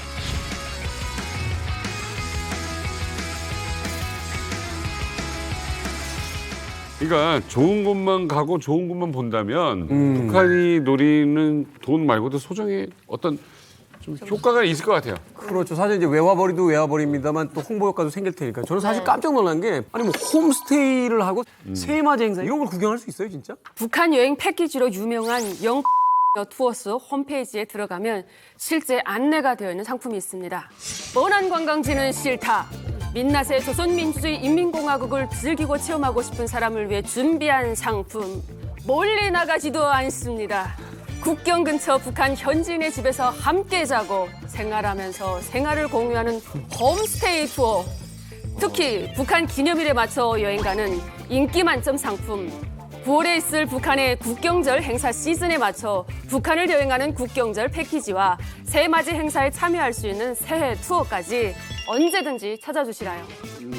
그러니까 좋은 곳만 가고 좋은 곳만 본다면 북한이 노리는 돈 말고도 소정의 어떤 좀 효과가 있을 것 같아요. 그렇죠. 사실 이제 외화벌이도 외화벌이입니다만 또 홍보 효과도 생길 테니까. 저는 사실 깜짝 놀란 게 아니 뭐 홈스테이를 하고 세맞이 행사 이런 걸 구경할 수 있어요, 진짜? 북한 여행 패키지로 유명한 영 투어스 홈페이지에 들어가면 실제 안내가 되어 있는 상품이 있습니다. 뻔한 관광지는 싫다. 민낯의 조선민주주의 인민공화국을 즐기고 체험하고 싶은 사람을 위해 준비한 상품. 멀리 나가지도 않습니다. 국경 근처 북한 현지인의 집에서 함께 자고 생활하면서 생활을 공유하는 홈스테이 투어. 특히 북한 기념일에 맞춰 여행 가는 인기 만점 상품. 9월에 있을 북한의 국경절 행사 시즌에 맞춰 북한을 여행하는 국경절 패키지와 새맞이 행사에 참여할 수 있는 새해 투어까지 언제든지 찾아주시라요.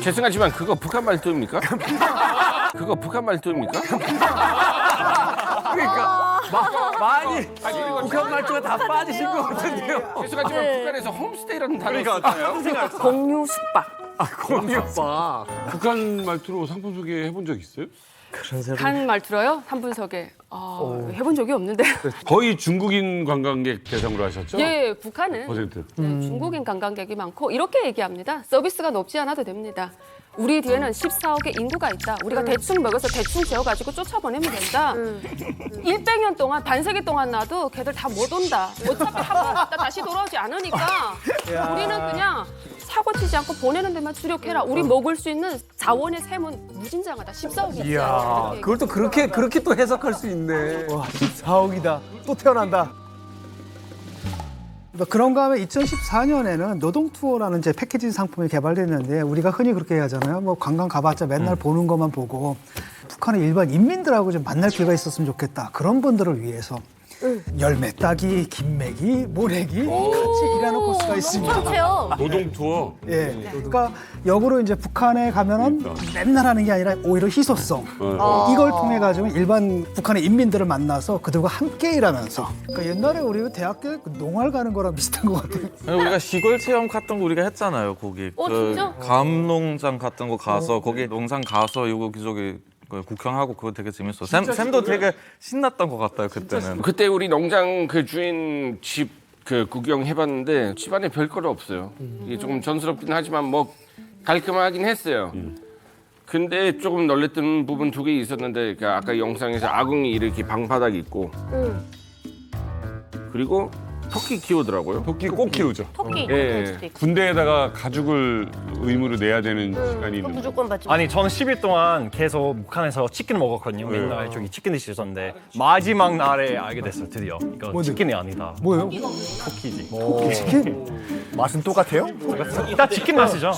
죄송하지만 그거 북한 말투입니까? 그거 북한 말투입니까? 그러니까 많이 북한 말투가 다 빠지신 것 같은데요. 죄송하지만 북한에서 홈스테이라는 단어가 있어요. 공유 숙박. 공유빠. 북한 말투로 상품 소개 해본 적 있어요? 북한 말투로요? 한 분석에 해본 적이 없는데. 거의 중국인 관광객 대상으로 하셨죠? 예, 북한은 퍼센트. 중국인 관광객이 많고 이렇게 얘기합니다. 서비스가 높지 않아도 됩니다. 우리 뒤에는 14억의 인구가 있다. 우리가 대충 먹여서 대충 재워가지고 쫓아보내면 된다. 100년 동안, 반세기 동안 놔도 걔들 다 못 온다. 어차피 한 번 갔다 다시 돌아오지 않으니까 우리는 그냥 사고 치지 않고 보내는 데만 주력해라. 우리 먹을 수 있는 자원의 셈은 무진장하다. 14억이 있지 않냐. 그걸 또 그렇게 또 해석할 수 있네. 와, 14억이다. 또 태어난다. 그런가 하면 2014년에는 노동 투어라는 이제 패키지 상품이 개발됐는데 우리가 흔히 그렇게 하잖아요. 뭐 관광 가봤자 맨날 보는 것만 보고 북한의 일반 인민들하고 좀 만날 기회가 있었으면 좋겠다. 그런 분들을 위해서 열매 따기, 김매기, 모래기 같이 일하는 코스가 있습니다. 노동 투어. 예. 그러니까 역으로 이제 북한에 가면은 맨날 하는 게 아니라 오히려 희소성. 이걸 통해 가지고 일반 북한의 인민들을 만나서 그들과 함께 일하면서. 그러니까 옛날에 우리 대학교에 농활 가는 거랑 비슷한 것 같아요. 우리가 시골 체험 같은 거 우리가 했잖아요. 거기 진짜? 감농장 같은 거 가서 거기 농장 가서 이거 저기 구경하고 그거 되게 재밌어. 샘도 되게 신났던 것 같아요 그때는. 그때 우리 농장 그 주인 집 그 구경해봤는데 집안에 별거 없어요. 이게 조금 전스럽긴 하지만 뭐 깔끔하긴 했어요. 근데 조금 놀랬던 부분 2개 있었는데 그 아까 영상에서 아궁이 이렇게 방바닥 있고 그리고 토끼 키우더라고요. 토끼 꼭 키우죠. 토끼. 예. 군대에다가 가죽을 의무로 내야 되는 시간이 있는데. 무조건 받지. 아니 저는 10일 동안 계속 북한에서 치킨을 먹었거든요. 맨날 저기 치킨 드시던데 마지막 날에 알게 됐어요. 드디어 이거 치킨이 아니다. 뭐예요? 토끼지. 치킨? 맛은 똑같아요? 이따 치킨 맛이죠.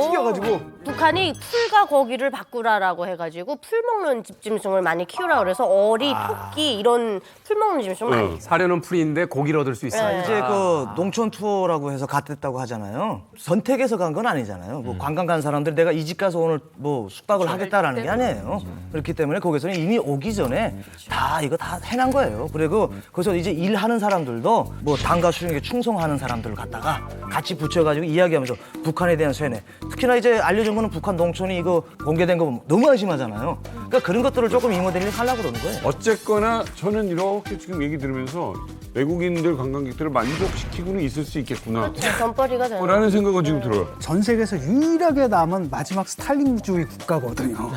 튀겨가지고. 북한이 풀과 고기를 바꾸라라고 해가지고 풀 먹는 집짐승을 많이 키우라 그래서 어리, 토끼 이런 풀 먹는 짐승 많이. 사려는 풀인데 고기를 얻을 수 있어요. 이제 그 농촌 투어라고 해서 갔댔다고 하잖아요. 선택해서 간 건 아니잖아요. 뭐 관광 간 사람들 내가 이 집 가서 오늘 뭐 숙박을 하겠다라는 게 아니에요. 그렇기 때문에 거기서는 이미 오기 전에 다 이거 다 해놓은 거예요. 그리고 거기서 이제 일하는 사람들도 뭐 당과 수령에 충성하는 사람들을 갖다가 같이 붙여가지고 이야기하면서 북한에 대한 세뇌. 특히나 이제 알려준 거는 북한 농촌이 이거 공개된 거 보면 너무 안심하잖아요. 그러니까 그런 것들을 조금 이모델링 하려고 그러는 거예요. 어쨌거나 저는 이렇게 지금 얘기 들으면서 외국인들 관광객들을 만족시키고는 있을 수 있겠구나. 돈벌이가 되는. 라는 생각은 지금 들어요. 전 세계에서 유일하게 남은 마지막 스탈린주의 국가거든요.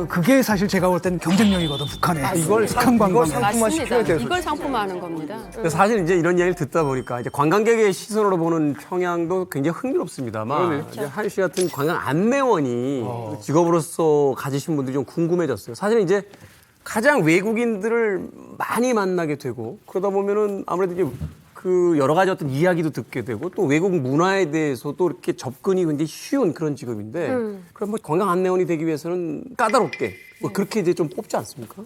그게 사실 제가 볼 때는 경쟁력이거든 북한에. 북한 관광. 맞습니다. 이걸 상품화하는 겁니다. 근데 사실 이제 이런 얘기를 듣다 보니까 이제 관광객의 시선으로 보는 평양도 굉장히 흥미롭습니다만 이제 한 씨 같은 관광 안내원이 직업으로서 가지신 분들이 좀 궁금해졌어요. 사실 이제 가장 외국인들을 많이 만나게 되고 그러다 보면은 아무래도 이제 그 여러 가지 어떤 이야기도 듣게 되고 또 외국 문화에 대해서도 이렇게 접근이 굉장히 쉬운 그런 직업인데 그럼 뭐 관광 안내원이 되기 위해서는 까다롭게 뭐 그렇게 이제 좀 뽑지 않습니까?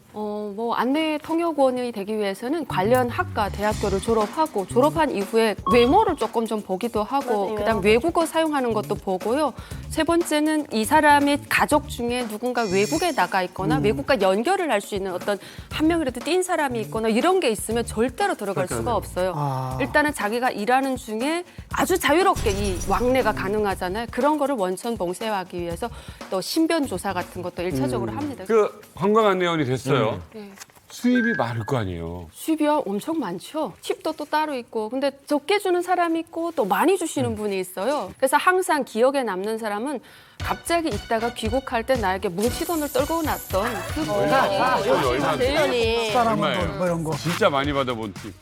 뭐 안내 통역원이 되기 위해서는 관련 학과, 대학교를 졸업하고 졸업한 이후에 외모를 조금 좀 보기도 하고 맞아요. 그다음 외국어 사용하는 것도 보고요. 세 번째는 이 사람의 가족 중에 누군가 외국에 나가 있거나 외국과 연결을 할 수 있는 어떤 한 명이라도 띈 사람이 있거나 이런 게 있으면 절대로 들어갈 수가 없어요. 일단은 자기가 일하는 중에 아주 자유롭게 이 왕래가 가능하잖아요. 그런 거를 원천 봉쇄하기 위해서 또 신변 조사 같은 것도 일차적으로 합니다. 그 관광 안내원이 됐어요. 네. 수입이 많을 거 아니에요. 수입이야 엄청 많죠. 팁도 또 따로 있고 근데 적게 주는 사람이 있고 또 많이 주시는 분이 있어요. 그래서 항상 기억에 남는 사람은 갑자기 있다가 귀국할 때 나에게 뭉치돈을 떨고 났던 그 분이 얼마인데? 사람은 돈, 뭐 이런 거. 진짜 많이 받아본 팁.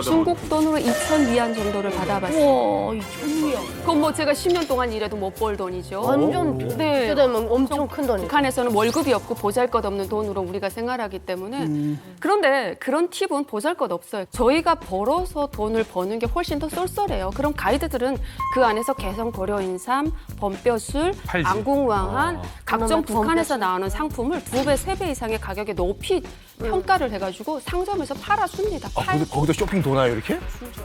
중국 돈으로 2천 위안 정도를 받아봤어요. 와, 2,000위안. 그건 뭐 제가 10년 동안 일해도 못 벌 돈이죠. 완전 네. 그때 되면 엄청 큰 돈이죠. 북한에서는 월급이 없고 보잘것없는 돈으로 우리가 생활하기 때문에 그런데 그런 팁은 보잘것없어요. 저희가 벌어서 돈을 버는 게 훨씬 더 쏠쏠해요. 그럼 가이드들은 그 안에서 개성 고려인삼, 범뼈술, 팔지. 안궁왕한 각종 어머나, 북한에서 나오는 상품을 2배, 3배 이상의 가격에 높이 평가를 해가지고 상점에서 팔아줍니다. 거기도 쇼핑 도나요 이렇게?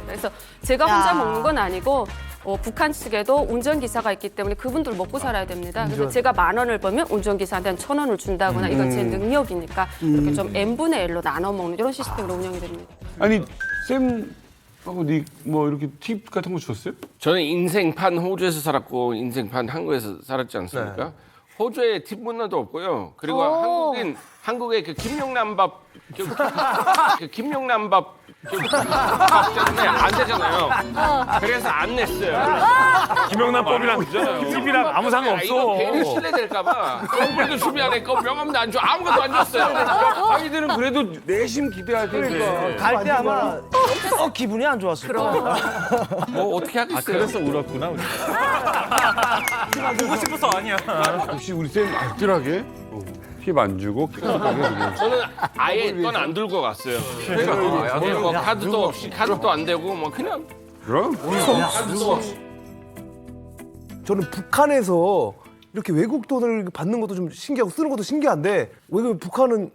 그래서 제가 혼자 먹는 건 아니고 북한 측에도 운전기사가 있기 때문에 그분들 먹고 살아야 됩니다. 그래서 제가 10,000원을 벌면 운전기사한테 한 1,000원을 준다거나 이건 제 능력이니까 이렇게 좀 n분의 1로 나눠 먹는 이런 시스템으로 운영이 됩니다. 아니 쌤하고 니 뭐 이렇게 팁 같은 거 줬어요? 저는 인생판 호주에서 살았고 인생판 한국에서 살았지 않습니까? 호주에 팁 문화도 없고요. 그리고 한국의 그 김용남밥 그 김용남밥 때문에 안 되잖아요. 그래서 안 냈어요. 김영란법이랑 팁이랑 아무 상관없어. 이거 괜히 실례될까봐 선물도 준비 안 했고 명함도 안 줘. 아무것도 안 줬어요. 아이들은 그래도 내심 기대할 텐데. 갈 때 아마 기분이 안 좋았을 거예요. 뭐 어떻게 하겠어요. 그래서 울었구나 우리. 보고 싶어서 아니야. 역시 우리 쌤 알뜰하게 팁 안 주고 깨끗하게 그냥. 저는 아예 돈 안 들고 갔어요. 뭐 카드도 없이 카드도 안 되고 뭐 그냥 그럼? 카드도 없이. 저는 북한에서 이렇게 외국 돈을 받는 것도 좀 신기하고 쓰는 것도 신기한데 왜 북한은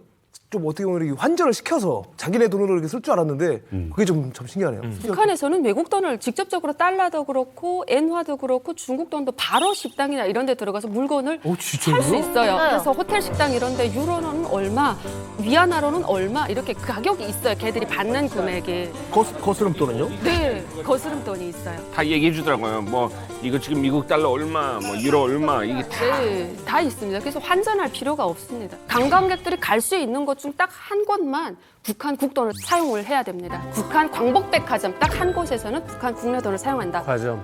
좀 어떻게 보면 이렇게 환전을 시켜서 자기네 돈으로 이렇게 쓸 줄 알았는데 그게 좀 신기하네요. 북한에서는 외국 돈을 직접적으로 달러도 그렇고 엔화도 그렇고 중국 돈도 바로 식당이나 이런 데 들어가서 물건을 살 수 있어요. 그래서 호텔 식당 이런 데 유로는 얼마, 위안화로는 얼마 이렇게 가격이 있어요. 걔들이 받는 금액이. 거스름 돈은요? 네, 거스름 돈이 있어요. 다 얘기해 주더라고요. 뭐 이거 지금 미국 달러 얼마, 뭐 유로 얼마 이게 다. 네, 다 있습니다. 그래서 환전할 필요가 없습니다. 관광객들이 갈 수 있는 곳 중 딱 한 곳만 북한 국돈을 사용을 해야 됩니다. 북한 광복백화점 딱 한 곳에서는 북한 국내 돈을 사용한다. 과점.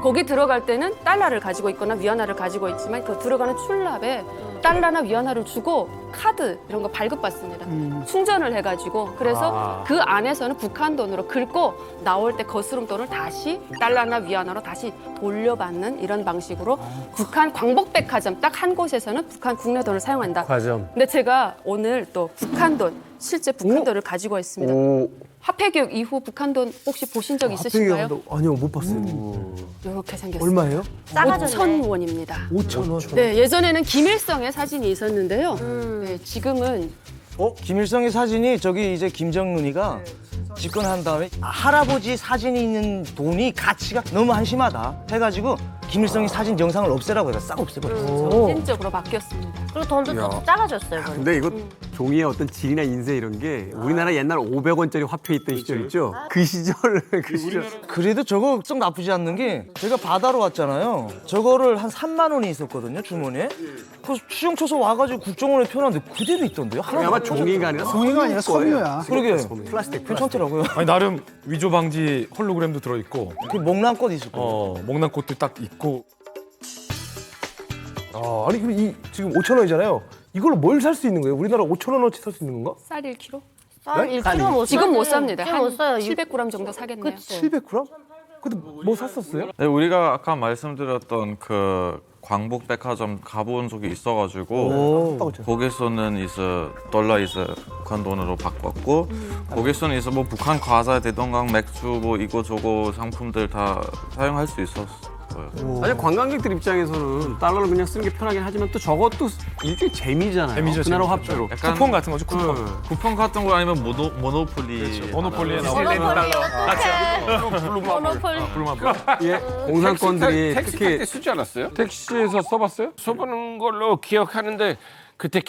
거기 들어갈 때는 달러를 가지고 있거나 위안화를 가지고 있지만 그 들어가는 출납에 달러나 위안화를 주고 카드 이런 거 발급받습니다. 충전을 해가지고 그래서 그 안에서는 북한 돈으로 긁고 나올 때 거스름 돈을 다시 달러나 위안화로 다시 돌려받는 이런 방식으로 북한 광복백화점 딱 한 곳에서는 북한 국내 돈을 사용한다. 과점. 근데 제가 오늘 또 북한 돈, 실제 북한 돈을 가지고 있습니다. 화폐교육 이후 북한 돈 혹시 보신 적 있으신가요? 아니요, 못 봤어요. 이렇게 생겼어요. 얼마예요? 5,000원입니다. 5,000원. 네, 예전에는 김일성의 사진이 있었는데요. 네, 지금은 김일성의 사진이 저기 이제 김정은이가 집권한 다음에 할아버지 사진이 있는 돈이 가치가 너무 한심하다 해가지고 김일성이 사진 영상을 없애라고 해서 싹 없애버렸어요. 센적으로 바뀌었습니다. 그리고 돈도 더 작아졌어요. 그건. 근데 이거 종이의 어떤 질이나 인쇄 이런 게 우리나라 옛날 500원짜리 화폐 있던 시절 있죠? 그 시절. 그래도 저거 좀 나쁘지 않는 게 제가 바다로 왔잖아요. 저거를 한 3만 원이 있었거든요, 주머니에. 그 추정 쳐서 와가지고 국정원에 펴놨는데 그대로 있던데요. 아마 종이가 아니라 종이가 아니라 섬유야. 그러게. 플라스틱. 괜찮더라고요. 아니 나름 위조 방지 홀로그램도 들어 있고. 그 목란꽃 있을 거예요. 목란꽃도 딱 있고. 아니 그럼 이 지금 5,000원이잖아요. 이걸로 뭘 살 수 있는 거예요? 우리나라 5,000원어치 살 수 있는 건가? 쌀 1kg? 쌀 1kg 못 지금 못 사지. 삽니다. 지금 한 못 사요. 700g 정도 사겠네요. 700g? 근데 뭐 샀었어요? 네, 우리가 아까 말씀드렸던 그 광복백화점 가본 적이 있어가지고 거기서는 이제 달러 이제 북한 돈으로 바꿨고 거기서는 이제 뭐 북한 과자, 대동강 맥주 뭐 이거저거 상품들 다 사용할 수 있었어요. 사실 관광객들 입장에서는 달러를 그냥 쓰는 게 편하긴 하지만 또 저것도 일종의 재미잖아요. 재미죠, 그 나라 재미죠. 화폐로. 약간 쿠폰 같은 거죠, 쿠폰. 쿠폰 같은 거 아니면 모노폴리. 그렇죠. 모노폴리에 나오는 모노폴리. 예, 공산권들이 택시 탈 때 쓰지 않았어요? 택시에서 써봤어요? 써보는 걸로 기억하는데 그때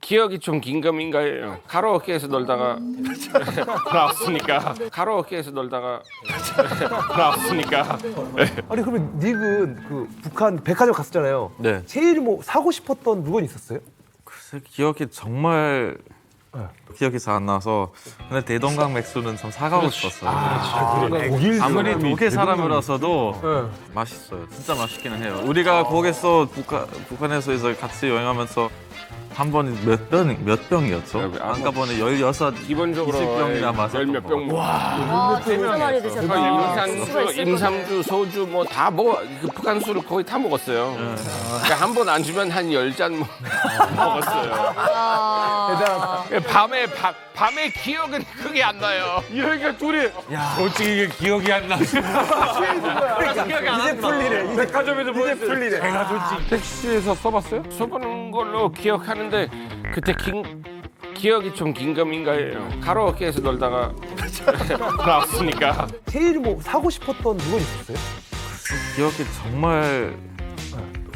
기억이 좀 긴가민가해요. 가로어깨에서 놀다가 나왔으니까 아니 그러면 닉은 그 북한 백화점 갔었잖아요. 네. 제일 뭐 사고 싶었던 물건 있었어요? 글쎄 기억이 정말 기억이 잘 안 나서 근데 대동강 맥주는 좀 사가고 싶었어요. 아무리 독일 사람이라서도 맛있어요. 진짜 맛있기는 해요. 우리가 거기서 북한에서 이제 같이 여행하면서 한 번에 몇 병이었죠? 한꺼번에 16 기본적으로 20병이나 마셨던 몇 병. 와, 진짜 많이 드셨다. 임산주, 소주 뭐 다 그 북한 술을 거의 다 먹었어요. 그러니까 한 번 안 주면 한 10잔 먹었어요. 밤에 기억은 크게 안 나요. 그러니까 둘이 솔직히 이게 기억이 안 나. 이제 풀리네. 이제 백화점에서 이제 풀리네. 택시에서 써봤어요? 써보는 걸로 기억하는데 그때 기억이 좀 긴가민가해요. 가로어깨에서 놀다가 나왔으니까. 제일 뭐 사고 싶었던 물건 있었어요? 기억이 정말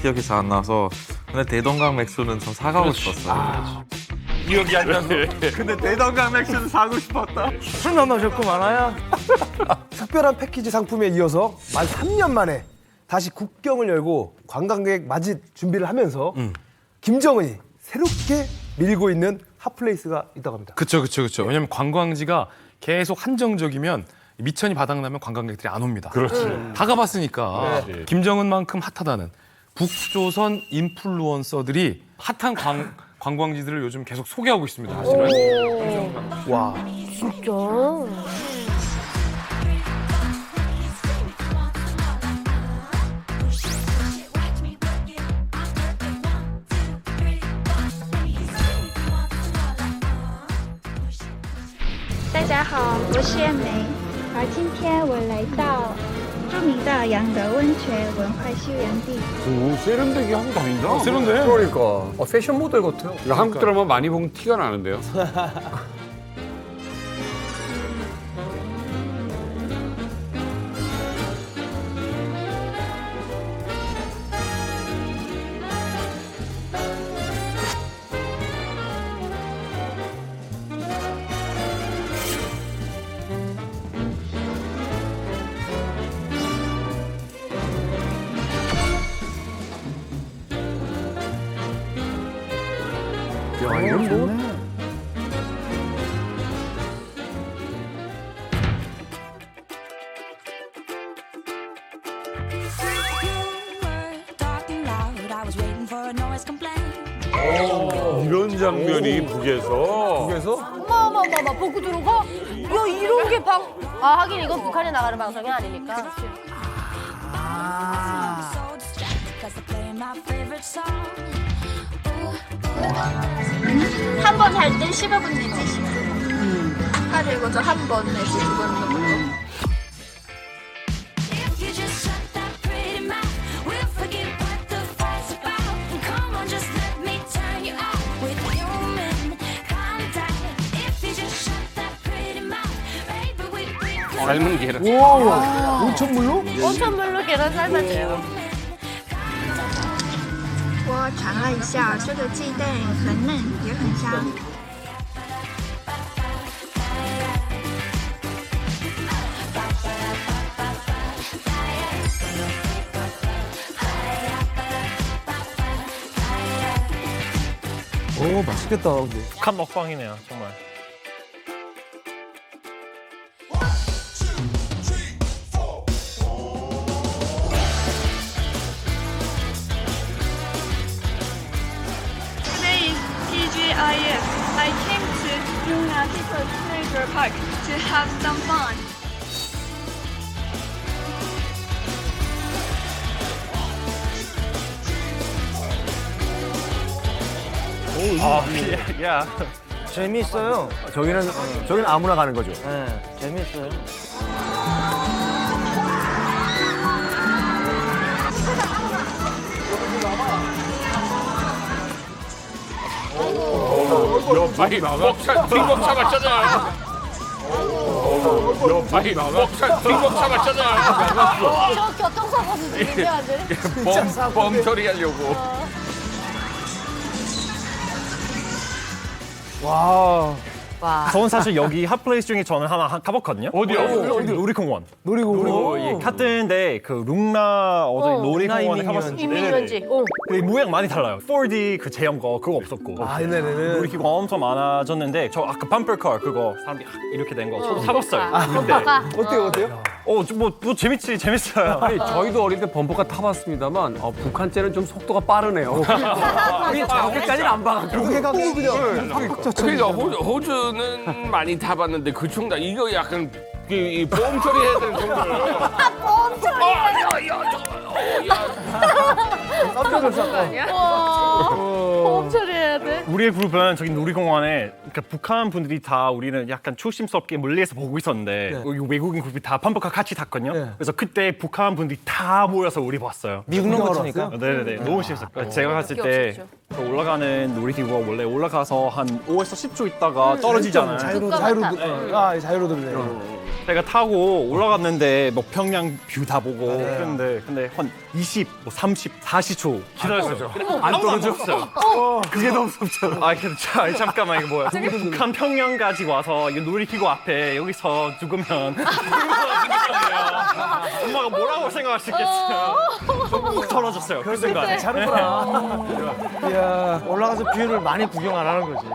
기억이 잘 안 나서 근데 대동강 맥주는 좀 사가고 싶었어요. 기억이 안 나서. 근데 대동강 맥주는 사고 싶었다. 술 넘어졌고 많아야. 특별한 패키지 상품에 이어서 만 3년 만에 다시 국경을 열고 관광객 맞이 준비를 하면서 김정은이 새롭게 밀고 있는 핫플레이스가 있다고 합니다. 그렇죠. 왜냐면 관광지가 계속 한정적이면 미천이 바닥나면 관광객들이 안 옵니다. 그렇지. 다 가봤으니까 김정은만큼 핫하다는 북조선 인플루언서들이 핫한 관광지들을 요즘 계속 소개하고 있습니다. 사실은. 와. 진짜. 大家好，我是燕梅，今天我来到著名的杨德温泉文化休养地。 오, 세련되게 하고 다닌다. 세련돼. 그러니까. 패션 모델 같아요. 한국 드라마 많이 보면 티가 나는데요. 야, 이건 뭐 이런 장면이 북에서. 어머, 보고 들어가? 야, 이런 게 하긴 이건 북한에 나가는 방송이 아니니까. 한 번 할 때 15분 내지 10분. 하루 이거죠. 한 번 내지 2번 정도. 삶은 계란. 와, 온천물로? 온천물로 계란 삶아줘요. 我尝了一下，这个鸡蛋很嫩，也很香。 오, 맛있겠다. 근데. 북한 먹방이네요, 정말. Today is TGIF. I came to Yunnan People's Pleasure Park to have some fun. 야. 재미있어요. 저기는 아무나 가는 거죠. 네, 재미있어요. 아니 뒷목차 맞잖아요. 아니 뒷목차 맞잖아요. 저 교통사고도 준비하는데. 범 처리하려고. 와. 저는 사실 여기 핫플레이스 중에 저는 하나 가봤거든요. 어디요? 놀이공원. 놀이공원. 예, 갔는데 그 룽라 놀이공원에 가봤어요. 이민현지. 그 모양 많이 달라요. 4D 그 제형 거 그거 없었고. 네네네. 놀이기구 엄청 많아졌는데 저 아까 범퍼카 그거 사람들이 이렇게 된 거 저도 타봤어요. 어때요? 뭐 재밌어요. 아니, 저희도 어릴 때 범퍼카 타봤습니다만 북한째는 좀 속도가 빠르네요. 우리 저렇게까지는 안 봐가지고. 그러니까 호주는 많이 타봤는데 그 총다 이거 약간 이 보험 처리해야 되는 정도로. 보험 처리. 보험 처리해야 돼. 우리의 그룹은 저기 놀이공원에 그러니까 북한 분들이 다 우리는 약간 조심스럽게 멀리에서 보고 있었는데 여기 외국인 그룹이 다 범퍼카 같이 탔거든요. 그래서 그때 북한 분들이 다 모여서 우리 봤어요. 미국 놈같으니까. 네네네. 너무 재밌었어요. 제가 갔을 때 그 올라가는 놀이기구가 원래 올라가서 한 5에서 10초 있다가 떨어지잖아요. 자유로드네. 제가 타고 올라갔는데 뭐 평양 뷰 다 보고 근데 한 20, 뭐 30, 40초 기다렸어요. 안 떨어졌어요. 그게 너무 무섭잖아. 잠깐만 이거 뭐야? 북한 평양까지 와서 이 놀이기구 앞에 여기서 죽으면 엄마가 뭐라고 생각할 수 있겠어요. 꼭 떨어졌어요. 그 순간. 잘했구나. 이야, 올라가서 뷰를 많이 구경 안 하는 거지.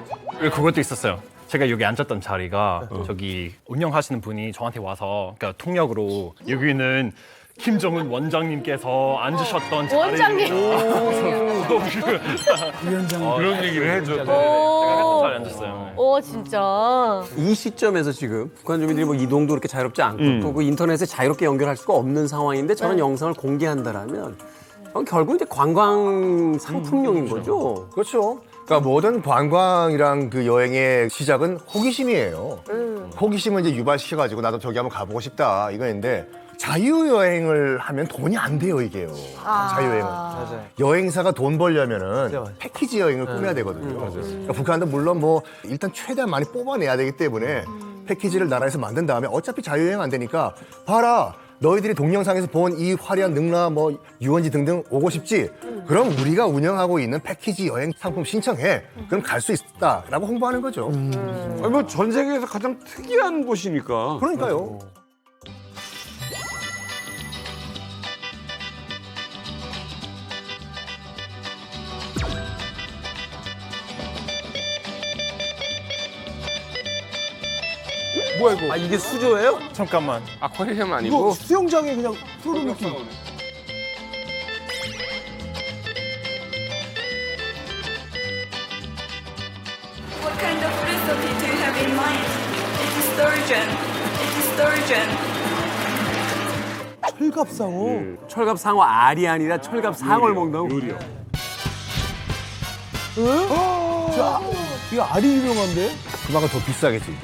그것도 있었어요. 제가 여기 앉았던 자리가 저기 운영하시는 분이 저한테 와서 그러니까 통역으로 여기는 김정은 원장님께서 앉으셨던 자리. 원장님. 그런 얘기를 해줬죠. 제가 했던 자리에 앉았어요. 오 진짜. 이 시점에서 지금 북한 주민들이 뭐 이동도 그렇게 자유롭지 않고 또 그 인터넷에 자유롭게 연결할 수가 없는 상황인데 저런 영상을 공개한다라면 결국 이제 관광 상품용인 거죠. 그렇죠. 그러니까 모든 관광이랑 그 여행의 시작은 호기심이에요. 호기심을 이제 유발시켜가지고 나도 저기 한번 가보고 싶다 이거인데 자유여행을 하면 돈이 안 돼요 이게요. 자유여행은. 맞아요. 여행사가 돈 벌려면은 패키지 여행을 꾸며야 되거든요. 그러니까 북한도 물론 뭐 일단 최대한 많이 뽑아내야 되기 때문에 패키지를 나라에서 만든 다음에 어차피 자유여행 안 되니까 봐라. 너희들이 동영상에서 본 이 화려한 능라 뭐 유원지 등등 오고 싶지? 그럼 우리가 운영하고 있는 패키지 여행 상품 신청해. 그럼 갈 수 있다라고 홍보하는 거죠. 아니 뭐 전 세계에서 가장 특이한 곳이니까. 그러니까요. 뭐야 이거? 이게 수조예요? 잠깐만. 아쿠아리움 이거 아니고 수영장에 그냥 프로그램 느낌. What kind of recipe do you have in mind? It is sturgeon. It is sturgeon. 철갑상어. 철갑상어 알이 아니라 철갑상어를 먹는다고? 요리요. 이거 알이 유명한데? 그만큼 더 비싸겠지.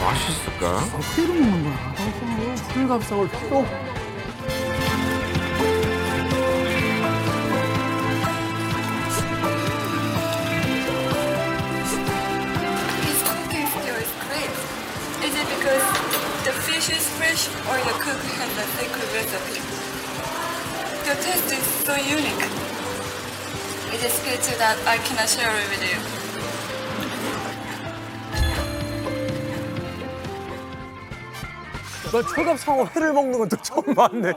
맛있을까? 회로 먹는 거야. 철갑상어를 또 This cooking skill is great. Is it because the fish is fresh or the cook has a secret recipe? The taste is so unique. It is good that I cannot share it with you. 나 철갑상어 회를 먹는 건 또 처음 봤네.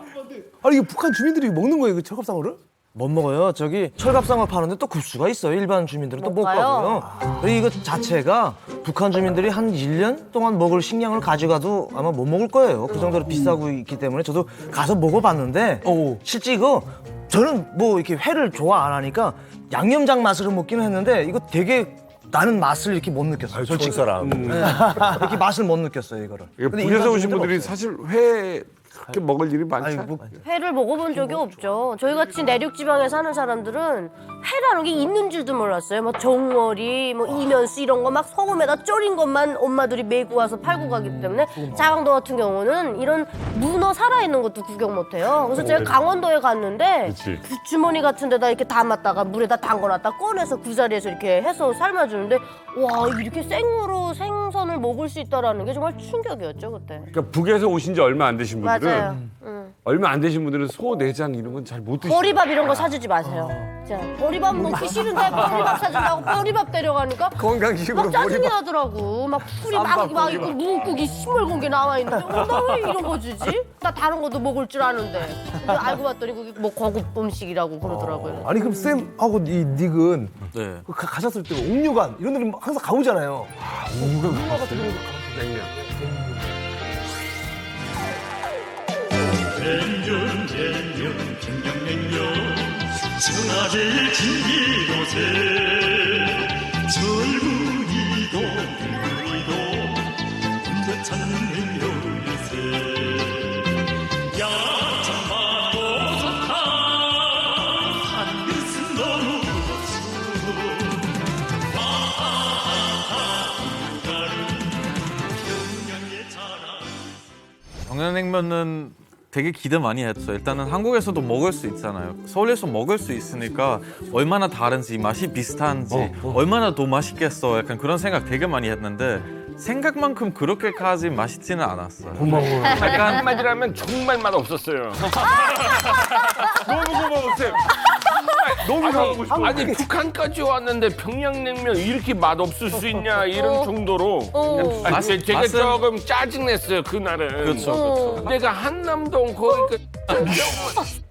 아니 이게 북한 주민들이 먹는 거예요, 그 철갑상어를? 못 먹어요. 저기 철갑상어 파는데 또 급수가 있어요. 일반 주민들은 또 못 가요? 가고요. 그리고 이거 자체가 북한 주민들이 한 1년 동안 먹을 식량을 가져가도 아마 못 먹을 거예요. 그 정도로 비싸고 있기 때문에 저도 가서 먹어봤는데 실제 이거 저는 뭐 이렇게 회를 좋아 안 하니까 양념장 맛으로 먹기는 했는데 이거 되게 나는 맛을 이렇게 못 느꼈어요. 솔직히 사람. 네. 이렇게 맛을 못 느꼈어요 이거를. 이게 근데 북에서 일반 오신 주민들은 분들이 없어요. 사실 회 그렇게 먹을 일이 많지 않아요. 회를 먹어본 적이 없죠. 저희 같이 내륙 지방에 사는 사람들은 회라는 게 있는 줄도 몰랐어요. 뭐 정어리, 뭐 이면수 이런 거 막 소금에다 졸인 것만 엄마들이 메고 와서 팔고 가기 때문에 자강도 같은 경우는 이런 문어 살아있는 것도 구경 못해요. 그래서 제가 강원도에 갔는데 주머니 같은 데다 이렇게 담았다가 물에다 담궈놨다 꺼내서 그 자리에서 이렇게 해서 삶아주는데 와 이렇게 생으로 생선을 먹을 수 있다라는 게 정말 충격이었죠 그때. 그러니까 북에서 오신 지 얼마 안 되신 분들은 맞아요. 얼마 안 되신 분들은 소 내장 이런 건 잘 못 드시죠. 보리밥 이런 거 사주지 마세요. 자, 보리밥 먹기 싫은데 보리밥 사준다고 보리밥 데려가니까 건강식으로 막 짜증이 보리밥. 나더라고. 막 풀이 쌈밥 막 보리밥. 묵국이 시뻘건 게 나와 있는데 나 왜 이런 거 주지? 나 다른 것도 먹을 줄 아는데. 근데 알고 봤더니 그게 뭐 고급 음식이라고 그러더라고요. 아니 그럼 쌤하고 이 닉은 네. 가셨을 때 옥류관 이런 데는 항상 가보잖아요. 옥류관 같은 경우도 냉면. 냉면 평양냉면 천하제일 진기도세 절구이도 불구이도 혼자 찾는 냉면일세 야참하고 좋다 한 그릇은 너무 없어 평양냉면은 되게 기대 많이 했죠. 일단은 한국에서도 먹을 수 있잖아요. 서울에서 먹을 수 있으니까 얼마나 다른지, 맛이 비슷한지, 얼마나 더 맛있겠어. 약간 그런 생각 되게 많이 했는데 생각만큼 그렇게까지 맛있지는 않았어요. 고마워요. 약간 한마디로 하면 정말 맛없었어요. 너무 고마워 쌤. 너무 가고 싶어. 아니 북한까지 왔는데 평양냉면 이렇게 맛없을 수 있냐 이런 정도로 아니, 제가 맛은- 조금 짜증냈어요 그날은. 그렇죠. 내가 한남동 거기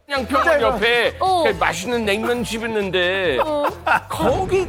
그냥 평양 옆에 그 맛있는 냉면집 있는데 거기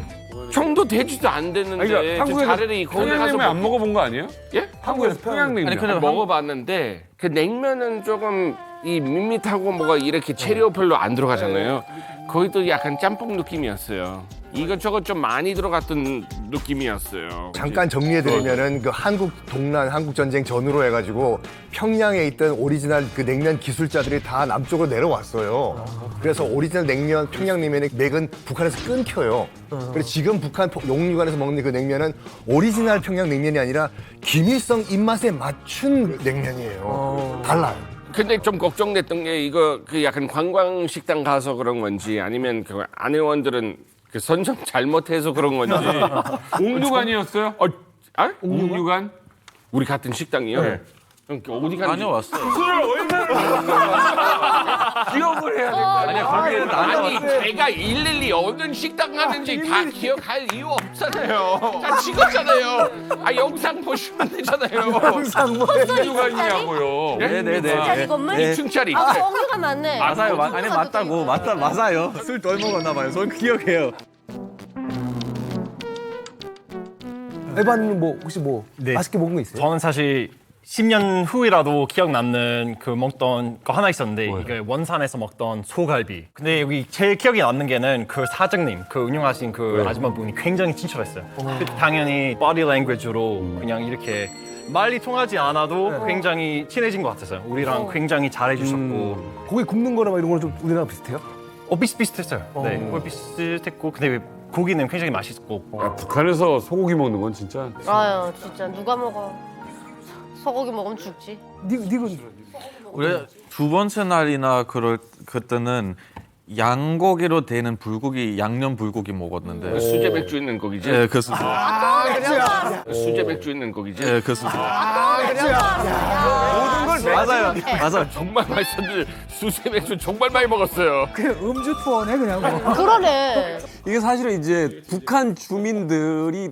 정도 되지도 안 되는데 그러니까 한국에서 차라리 거기 가서 평양냉면 안 먹어본 거 아니에요? 예? 한국에서 평양냉면. 아니 그냥 먹어봤는데 그 냉면은 조금 이 밋밋하고 뭐가 이렇게 재료 별로 안 들어가잖아요. 거기도 약간 짬뽕 느낌이었어요. 이것저것 좀 많이 들어갔던 느낌이었어요. 잠깐 정리해드리면은 그 한국 동란 한국 전쟁 전후로 해가지고 평양에 있던 오리지널 그 냉면 기술자들이 다 남쪽으로 내려왔어요. 그래서 오리지널 냉면 평양냉면의 맥은 북한에서 끊겨요. 그래서 지금 북한 용류관에서 먹는 그 냉면은 오리지널 평양냉면이 아니라 김일성 입맛에 맞춘 냉면이에요. 달라요. 근데 좀 걱정됐던 게 이거 그 약간 관광식당 가서 그런 건지 아니면 그 아내원들은 그 선정 잘못해서 그런 건지. 옥류관이었어요? 아? 옥류관? 우리 같은 식당이요? 네. 그러니까 어디 갔는지. 다녀왔어요. 술을 얼마나 기억을 해야 된다. 아니야, 거기는 아니 제가 일일이 어느 식당 가는지 다 기억할 이유 없잖아요. 다 찍었잖아요. 아 영상 보시면 되잖아요. 영상 뭐예요? 옥류관이냐고요. 네네네. 자리 건물? 2층짜리. 아, 옥류가 맞네. 맞아요. 아니 옥류가 맞다고. 맞아요. 술 덜 먹었나 봐요. 저는 기억해요. 에반님 뭐 혹시 뭐 네. 맛있게 먹은 거 있어요? 저는 사실 10년 후이라도 기억 남는 그 먹던 거 하나 있었는데 이게 원산에서 먹던 소갈비. 근데 여기 제일 기억에 남는 게는 그 사장님, 그 운영하신 그 아줌마분이 굉장히 친절했어요. 그 당연히 body language로 그냥 이렇게 말이 통하지 않아도 굉장히 친해진 것 같았어요. 우리랑 굉장히 잘해주셨고. 고기 굽는 거나 막 이런 거는 좀 우리나라 비슷해요? 비슷비슷했어요. 네, 거의 비슷했고 근데 고기는 굉장히 맛있고. 야, 북한에서 소고기 먹는 건 진짜. 아유 진짜 누가 먹어. 소고기 먹으면 죽지. 닉은 우리 두 번째 날이나 그때는 양고기로 되는 불고기, 양념 불고기 먹었는데. 수제 맥주 있는 거기지? 네, 그 수제. 수제 맥주 있는 거기지? 네, 그 수제. 모든 걸 맞아요. 정말 맛있었는데 수제 맥주 정말 많이 먹었어요. 그냥 음주 투어네 그냥. 뭐. 그러네. 이게 사실은 이제 북한 주민들이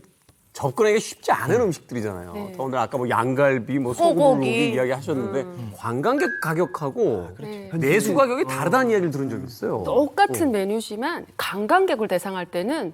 접근하기 쉽지 않은 음식들이잖아요. 더군다나 아까 뭐 양갈비, 뭐 소고기 소고기. 이야기 하셨는데 관광객 가격하고 내수 가격이 다르다는 이야기를 들은 적이 있어요. 똑같은 메뉴지만 관광객을 대상할 때는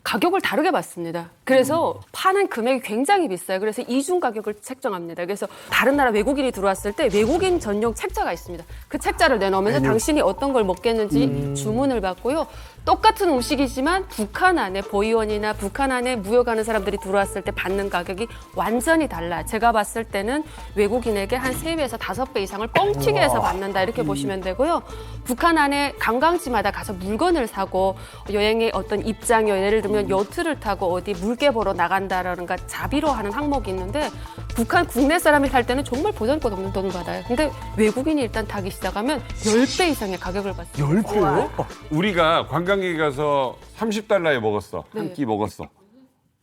가격을 다르게 받습니다. 그래서 파는 금액이 굉장히 비싸요. 그래서 이중 가격을 책정합니다. 그래서 다른 나라 외국인이 들어왔을 때 외국인 전용 책자가 있습니다. 그 책자를 내놓으면서 당신이 어떤 걸 먹겠는지 주문을 받고요. 똑같은 음식이지만 북한 안에 보이원이나 북한 안에 무역하는 사람들이 들어왔을 때 받는 가격이 완전히 달라요. 제가 봤을 때는 외국인에게 한 3배에서 5배 이상을 뻥튀기 해서 받는다 이렇게 보시면 되고요. 북한 안에 관광지마다 가서 물건을 사고 여행의 어떤 입장이요. 예를 들면 요트를 타고 어디 물개 보러 나간다라든가 자비로 하는 항목이 있는데 북한 국내 사람이 탈 때는 정말 보잘것 없는 돈을 받아요. 근데 외국인이 일단 타기 시작하면 10배 이상의 가격을 받습니다. 10배요? 우리가 관광객이 가서 30달러에 먹었어. 네. 한 끼 먹었어.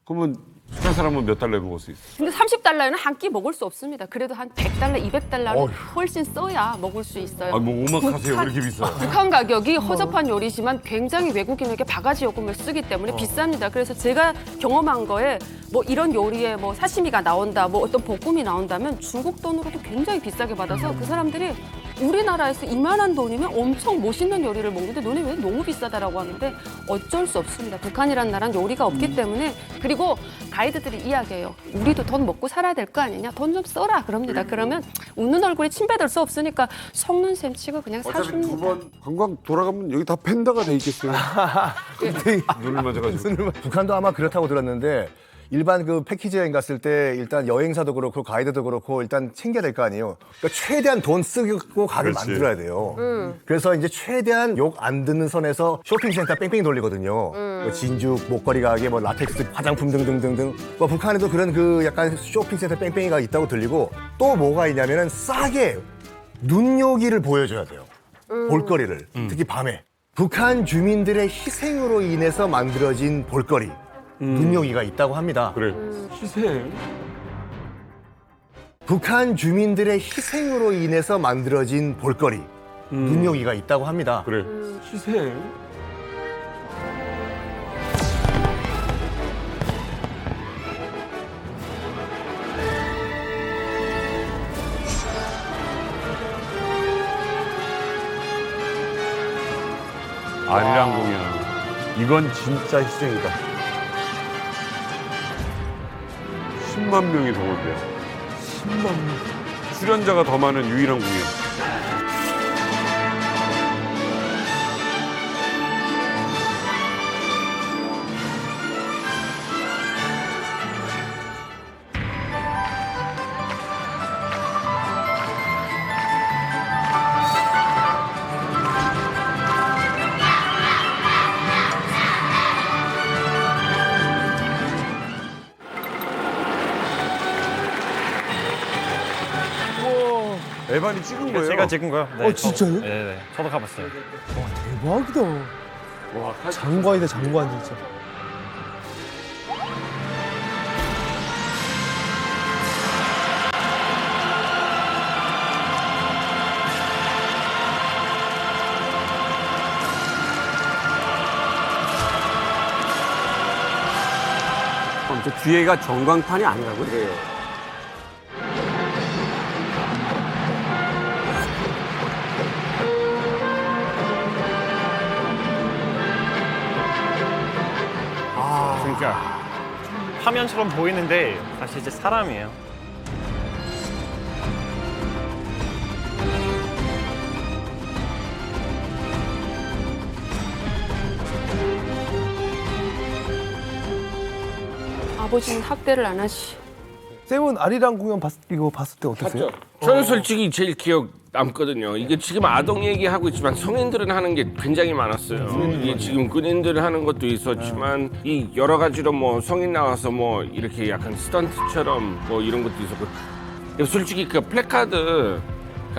그러면 북한 사람은 몇 달러에 먹을 수 있어? 근데 30달러에는 한 끼 먹을 수 없습니다. 그래도 한 100달러, 200달러는 훨씬 써야 먹을 수 있어요. 아, 뭐 오마카세 왜 이렇게 비싸요? 북한 가격이 허접한 요리지만 굉장히 외국인에게 바가지 요금을 쓰기 때문에 비쌉니다. 그래서 제가 경험한 거에 뭐 이런 요리에 뭐 사시미가 나온다, 뭐 어떤 볶음이 나온다면 중국 돈으로도 굉장히 비싸게 받아서 그 사람들이 우리나라에서 이만한 돈이면 엄청 멋있는 요리를 먹는데 너네 왜 너무 비싸다라고 하는데 어쩔 수 없습니다. 북한이라는 나라는 요리가 없기 때문에 그리고 가이드들이 이야기해요. 우리도 돈 먹고 살아야 될 거 아니냐? 돈 좀 써라 그럽니다. 그러면 웃는 얼굴에 침 뱉을 수 없으니까 속는 셈 치고 그냥 어차피 사줍니다. 2번 관광 돌아가면 여기 다 팬더가 돼 있겠어요. 눈을 맞아가지고. 북한도 아마 그렇다고 들었는데 일반 그 패키지 여행 갔을 때 일단 여행사도 그렇고 가이드도 그렇고 일단 챙겨야 될 거 아니에요. 그러니까 최대한 돈 쓰고 가게 그렇지. 만들어야 돼요. 그래서 이제 최대한 욕 안 듣는 선에서 쇼핑센터 뺑뺑이 돌리거든요. 뭐 진죽, 목걸이 가게, 뭐 라텍스 화장품 등등등등. 뭐 북한에도 그런 그 약간 쇼핑센터 뺑뺑이가 있다고 들리고 또 뭐가 있냐면은 싸게 눈요기를 보여줘야 돼요. 볼거리를 특히 밤에. 북한 주민들의 희생으로 인해서 만들어진 볼거리. 눈요기가 있다고 합니다. 그래. 희생? 북한 주민들의 희생으로 인해서 만들어진 볼거리. 눈요기가 있다고 합니다. 그래. 희생? 아리랑 공연. 이건 진짜 희생이다. 10만 명이 동원돼요. 10만 명. 출연자가 더 많은 유일한 공연. 에반이 찍은 거예요? 제가 찍은 거요. 네, 진짜요? 네. 저도 가봤어요. 대박이다. 와, 장관이다, 장관 진짜. 저 뒤에가 전광판이 아니라고요? 그래요. 그러니까 화면처럼 보이는데 사실 이제 사람이에요. 아버지는 학대를 안 하시. 쌤은 아리랑 공연 이거 봤을 때 어땠어요? 저는 솔직히 제일 기억 남거든요. 이게 지금 아동 얘기하고 있지만 성인들은 하는 게 굉장히 많았어요. 이게 지금 군인들 하는 것도 있었지만 이 여러 가지로 뭐 성인 나와서 뭐 이렇게 약간 스턴트처럼 뭐 이런 것도 있었고 솔직히 그 플래카드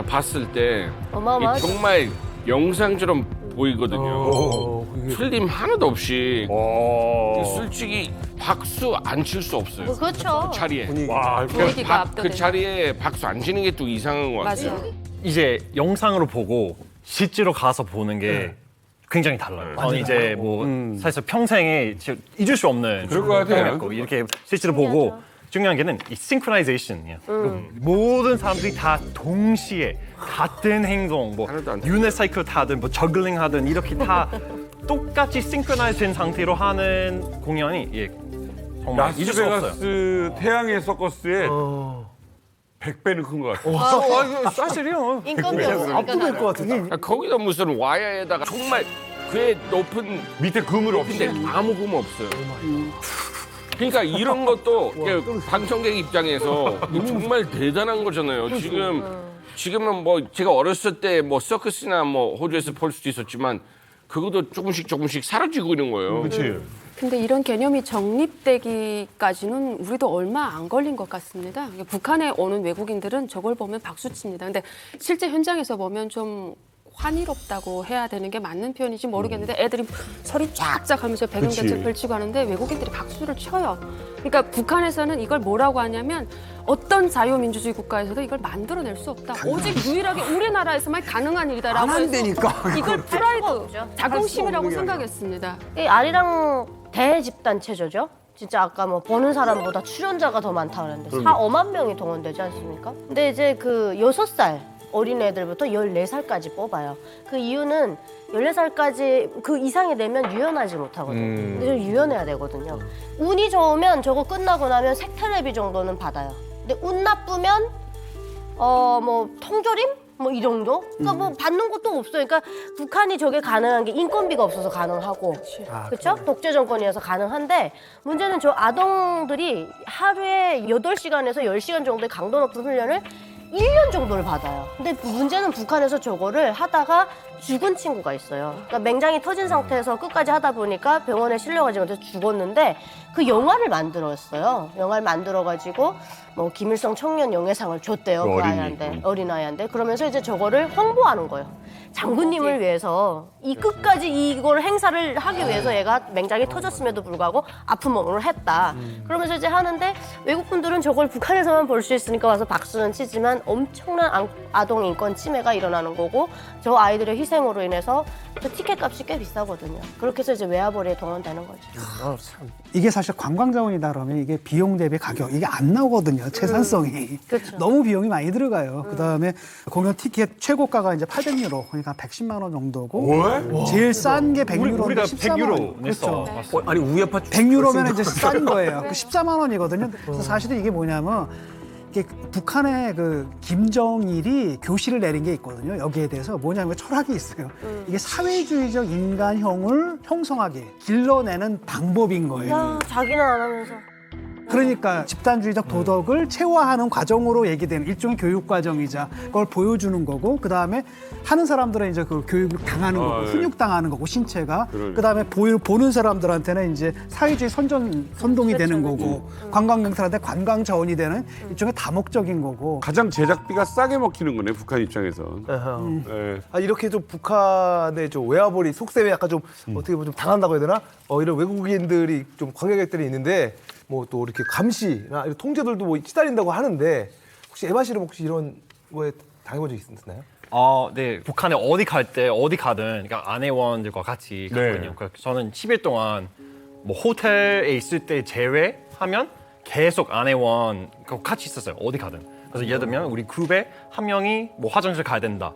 봤을 때 어마어마하지. 정말 영상처럼 보이거든요. 틀림 하나도 없이 솔직히 박수 안 칠 수 없어요. 그렇죠. 그 자리에. 와, 분위기가 그 압도된다. 자리에 박수 안 치는 게 또 이상한 것 같아요. 맞아요. 이제 영상으로 보고 실제로 가서 보는 게 굉장히 달라요. 이제 뭐 사실 평생에 잊을 수 없는 그럴 것 같아요. 경험이었고 이렇게 실제로 보고 중요한 게는 이 싱크로나이제이션이에요. 모든 사람들이 다 동시에 같은 행동, 뭐 유니사이클 타든 뭐 저글링 하든 이렇게 다 똑같이 싱크로나이즈 된 상태로 하는 공연이 정말 잊을 수 없어요. 라스베가스 태양의 서커스의 100배는 큰 것 같아요. 사실이요. 압도될 것 같은데. 거기다 무슨 와이어에다가 정말 그의 높은 밑에 그물 없이 아무 금 없어요. 그러니까 이런 것도 방청객 입장에서 정말 대단한 거잖아요. 지금은 뭐 제가 어렸을 때 뭐 서커스나 뭐 호주에서 볼 수도 있었지만 그것도 조금씩 사라지고 있는 거예요. 그렇지. 근데 이런 개념이 정립되기까지는 우리도 얼마 안 걸린 것 같습니다. 북한에 오는 외국인들은 저걸 보면 박수칩니다. 근데 실제 현장에서 보면 좀 환희롭다고 해야 되는 게 맞는 표현인지 모르겠는데 애들이 소리 쫙쫙 하면서 배경대책 펼치고 하는데 외국인들이 박수를 쳐요. 그러니까 북한에서는 이걸 뭐라고 하냐면 어떤 자유민주주의 국가에서도 이걸 만들어낼 수 없다. 오직 유일하게 우리나라에서만 가능한 일이다라고 해서 이걸 프라이드, 자긍심이라고 생각했습니다. 이 아리랑 대집단체조죠. 진짜 아까 뭐 보는 사람보다 출연자가 더 많다 그랬는데 5만 명이 동원되지 않습니까? 근데 이제 그 6살 어린애들부터 14살까지 뽑아요. 그 이유는 14살까지 그 이상이 되면 유연하지 못하거든요. 그래서 유연해야 되거든요. 운이 좋으면 저거 끝나고 나면 색텔레비 정도는 받아요. 근데 운 나쁘면 뭐 통조림? 뭐 이 정도? 그러니까 뭐 받는 것도 없어요. 그러니까 북한이 저게 가능한 게 인건비가 없어서 가능하고 그렇죠? 독재 정권이어서 가능한데 문제는 저 아동들이 하루에 8시간에서 10시간 정도의 강도 높은 훈련을 1년 정도를 받아요. 근데 문제는 북한에서 저거를 하다가 죽은 친구가 있어요. 그러니까 맹장이 터진 상태에서 끝까지 하다 보니까 병원에 실려가지고 죽었는데 그 영화를 만들었어요. 영화를 만들어가지고 뭐 김일성 청년 영예상을 줬대요. 그 아이한테, 어린아이한테. 그러면서 이제 저거를 홍보하는 거예요. 장군님을 위해서 이 끝까지 이걸 행사를 하기 위해서 얘가 맹장이 터졌음에도 불구하고 아픈 몸을 했다. 그러면서 이제 하는데 외국분들은 저걸 북한에서만 볼 수 있으니까 와서 박수는 치지만 엄청난 아동 인권 침해가 일어나는 거고 저 아이들의 희생으로 인해서 저 티켓 값이 꽤 비싸거든요. 그렇게 해서 이제 외화벌이에 동원되는 거죠. 이게 사실 관광 자원이다 그러면 이게 비용 대비 가격 이게 안 나오거든요. 채산성이. 그렇죠. 너무 비용이 많이 들어가요. 그다음에 공연 티켓 최고가가 이제 800유로 그러니까 110만 원 정도고 제일 싼 게 100유로인데 우리가 14만 원. 100유로 그렇죠. 아니 우에파 100유로면 이제 싼 거예요. 그 14만 원이거든요. 그래서 사실은 이게 뭐냐면 이게 북한의 그 김정일이 교시를 내린 게 있거든요. 여기에 대해서 뭐냐면 철학이 있어요. 이게 사회주의적 인간형을 형성하게 길러내는 방법인 거예요. 야, 자기는 안 하면서. 그러니까 집단주의적 도덕을 체화하는 과정으로 얘기되는 일종의 교육 과정이자 그걸 보여주는 거고 그다음에 하는 사람들은 이제 그 교육을 당하는 거고 훈육당하는 거고 신체가 그다음에 보는 사람들한테는 이제 사회주의 선동이 되는 거고 관광객들한테 관광 자원이 되는 일종의 다목적인 거고 가장 제작비가 싸게 먹히는 거네 북한 입장에서. 네. 아, 이렇게 좀 북한의 좀 외화벌이 속셈에 약간 좀 어떻게 보면 좀 당한다고 해야 되나? 이런 외국인들이 좀 관광객들이 있는데 뭐 또 이렇게 감시나 이런 통제들도 뭐 시달린다고 하는데 혹시 에바 씨는 혹시 이런 거에 당해본 적 있나요? 네. 북한에 어디 갈 때 어디 가든 그러니까 아내원들과 같이 갔거든요. 그래서 저는 10일 동안 뭐 호텔에 있을 때 제외하면 계속 아내원 같이 있었어요. 어디 가든. 그래서 예를 들면 우리 그룹에 한 명이 뭐 화장실 가야 된다.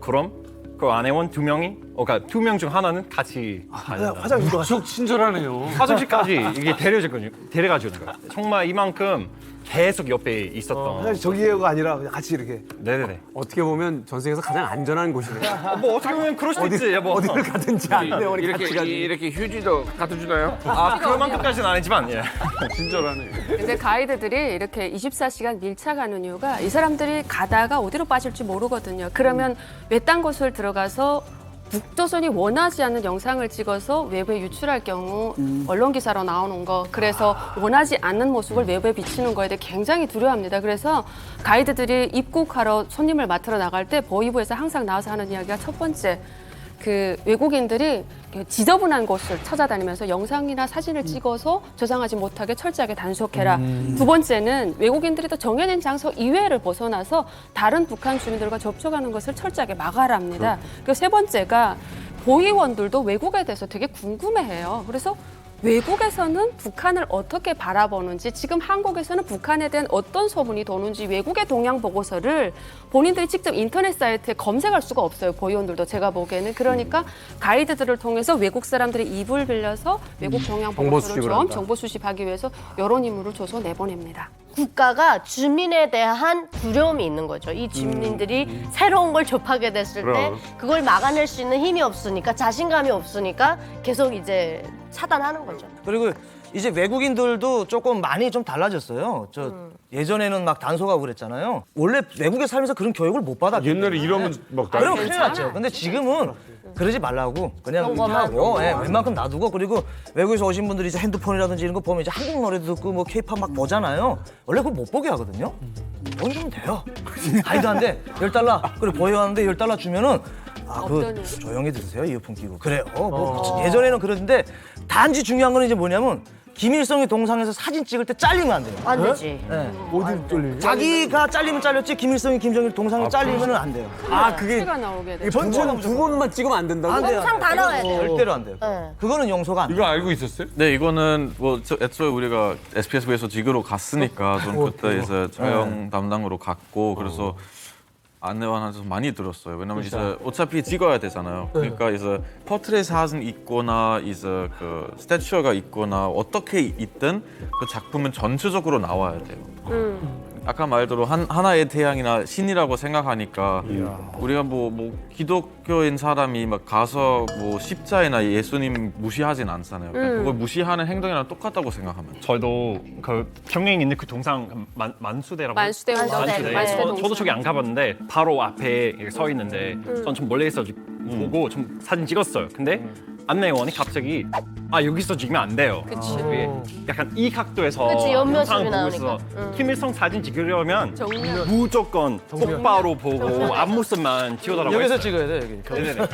그럼 그 아내원 2명이 그러니까 2명 중 하나는 같이 가야 된다. 화장실도 çok 친절하네요. 화장실까지 이게 데려가 주는 거예요. 정말 이만큼 계속 옆에 있었던. 사실 저기가 아니라 그냥 같이 이렇게. 네네네. 어떻게 보면 전 세계에서 가장 안전한 곳이네요. 뭐 어떻게 보면 그럴 수 있지. 뭐. 어디를 가든지 안내원이 같이 가지. 이렇게 휴지도 갖다 주나요? 그만큼까지는 아니지만 예. 친절하네. 근데 가이드들이 이렇게 24시간 밀착하는 이유가 이 사람들이 가다가 어디로 빠질지 모르거든요. 그러면 외딴 곳을 들어가서 북조선이 원하지 않는 영상을 찍어서 외부에 유출할 경우 언론 기사로 나오는 거 그래서 원하지 않는 모습을 외부에 비치는 거에 대해 굉장히 두려워합니다. 그래서 가이드들이 입국하러 손님을 맡으러 나갈 때 보이부에서 항상 나와서 하는 이야기가 첫 번째 그 외국인들이 지저분한 곳을 찾아다니면서 영상이나 사진을 찍어서 저장하지 못하게 철저하게 단속해라. 두 번째는 외국인들이 또 정해진 장소 이외를 벗어나서 다른 북한 주민들과 접촉하는 것을 철저하게 막아라 합니다. 그리고 세 번째가 보위원들도 외국에 대해서 되게 궁금해해요. 그래서 외국에서는 북한을 어떻게 바라보는지 지금 한국에서는 북한에 대한 어떤 소문이 도는지 외국의 동향 보고서를 본인들이 직접 인터넷 사이트에 검색할 수가 없어요. 보위원들도 제가 보기에는. 그러니까 가이드들을 통해서 외국 사람들의 입을 빌려서 외국 동향 보고서를 좀 정보 수집하기 위해서 여론 인물을 줘서 내보냅니다. 국가가 주민에 대한 두려움이 있는 거죠. 이 주민들이 새로운 걸 접하게 됐을 때 그럼. 그걸 막아낼 수 있는 힘이 없으니까 자신감이 없으니까 계속 이제 차단하는 거죠. 그리고 이제 외국인들도 조금 많이 좀 달라졌어요. 예전에는 막 단속하고 그랬잖아요. 원래 외국에 살면서 그런 교육을 못 받았기 때문에. 옛날에 이러면 막 그러면 큰일 났죠. 근데 지금은 그러지 말라고 그냥 이렇게 하고 웬만큼 놔두고 그리고 외국에서 오신 분들이 이제 핸드폰이라든지 이런 거 보면 이제 한국 노래도 듣고 뭐 케이팝 막 보잖아요. 원래 그걸 못 보게 하거든요. 돈 주면 돼요. 가이드한데 $10 그리고 보여하는데 $10 주면은 조용히 들으세요 이어폰 끼고 그래요. 뭐 예전에는 그랬는데 단지 중요한 건 이제 뭐냐면 김일성이 동상에서 사진 찍을 때 잘리면 안 돼요. 안 되지. 네. 어디 쫄리? 자기가 잘리면 잘렸지 김일성이 김정일 동상이 잘리면 안 돼요. 그게 가 나오게 돼. 두 번만 찍으면 안 된다고? 안 돼요. 항상 다 나와야 돼요. 절대로 안 돼요. 네. 그거는 용서가 안 돼요. 이거 알고 있었어요? 네, 이거는 뭐 애초에 우리가 SPS에서 지구로 갔으니까 전 그때 이제 촬영 담당으로 갔고 그래서 안내원한테서 많이 들었어요. 왜냐면 이제 어차피 찍어야 되잖아요. 그러니까 이제 포트레이 사진 있거나 이제 그 스태츄어가 있거나 어떻게 있든 그 작품은 전체적으로 나와야 돼요. 아까 말대로 하나의 태양이나 신이라고 생각하니까 우리가 뭐 기독교인 사람이 막 가서 뭐 십자이나 예수님 무시하진 않잖아요. 그걸 무시하는 행동이랑 똑같다고 생각하면. 저도 그 평양에 있는 그 동상 만수대라고 만수대 운동. 저도 저기 안 가봤는데 바로 앞에 이렇게 서 있는데 전 좀 멀리서 보고 좀 사진 찍었어요. 근데 안내원이 갑자기 여기서 찍으면 안 돼요. 그치. 약간 이 각도에서 그치, 옆모습이 영상 보고 있어서 나오니까. 김일성 사진 찍으려면 정면. 무조건 똑바로 보고 앞모습만 찍어달라고 여기서 했어요. 찍어야 돼 여기. 네네네.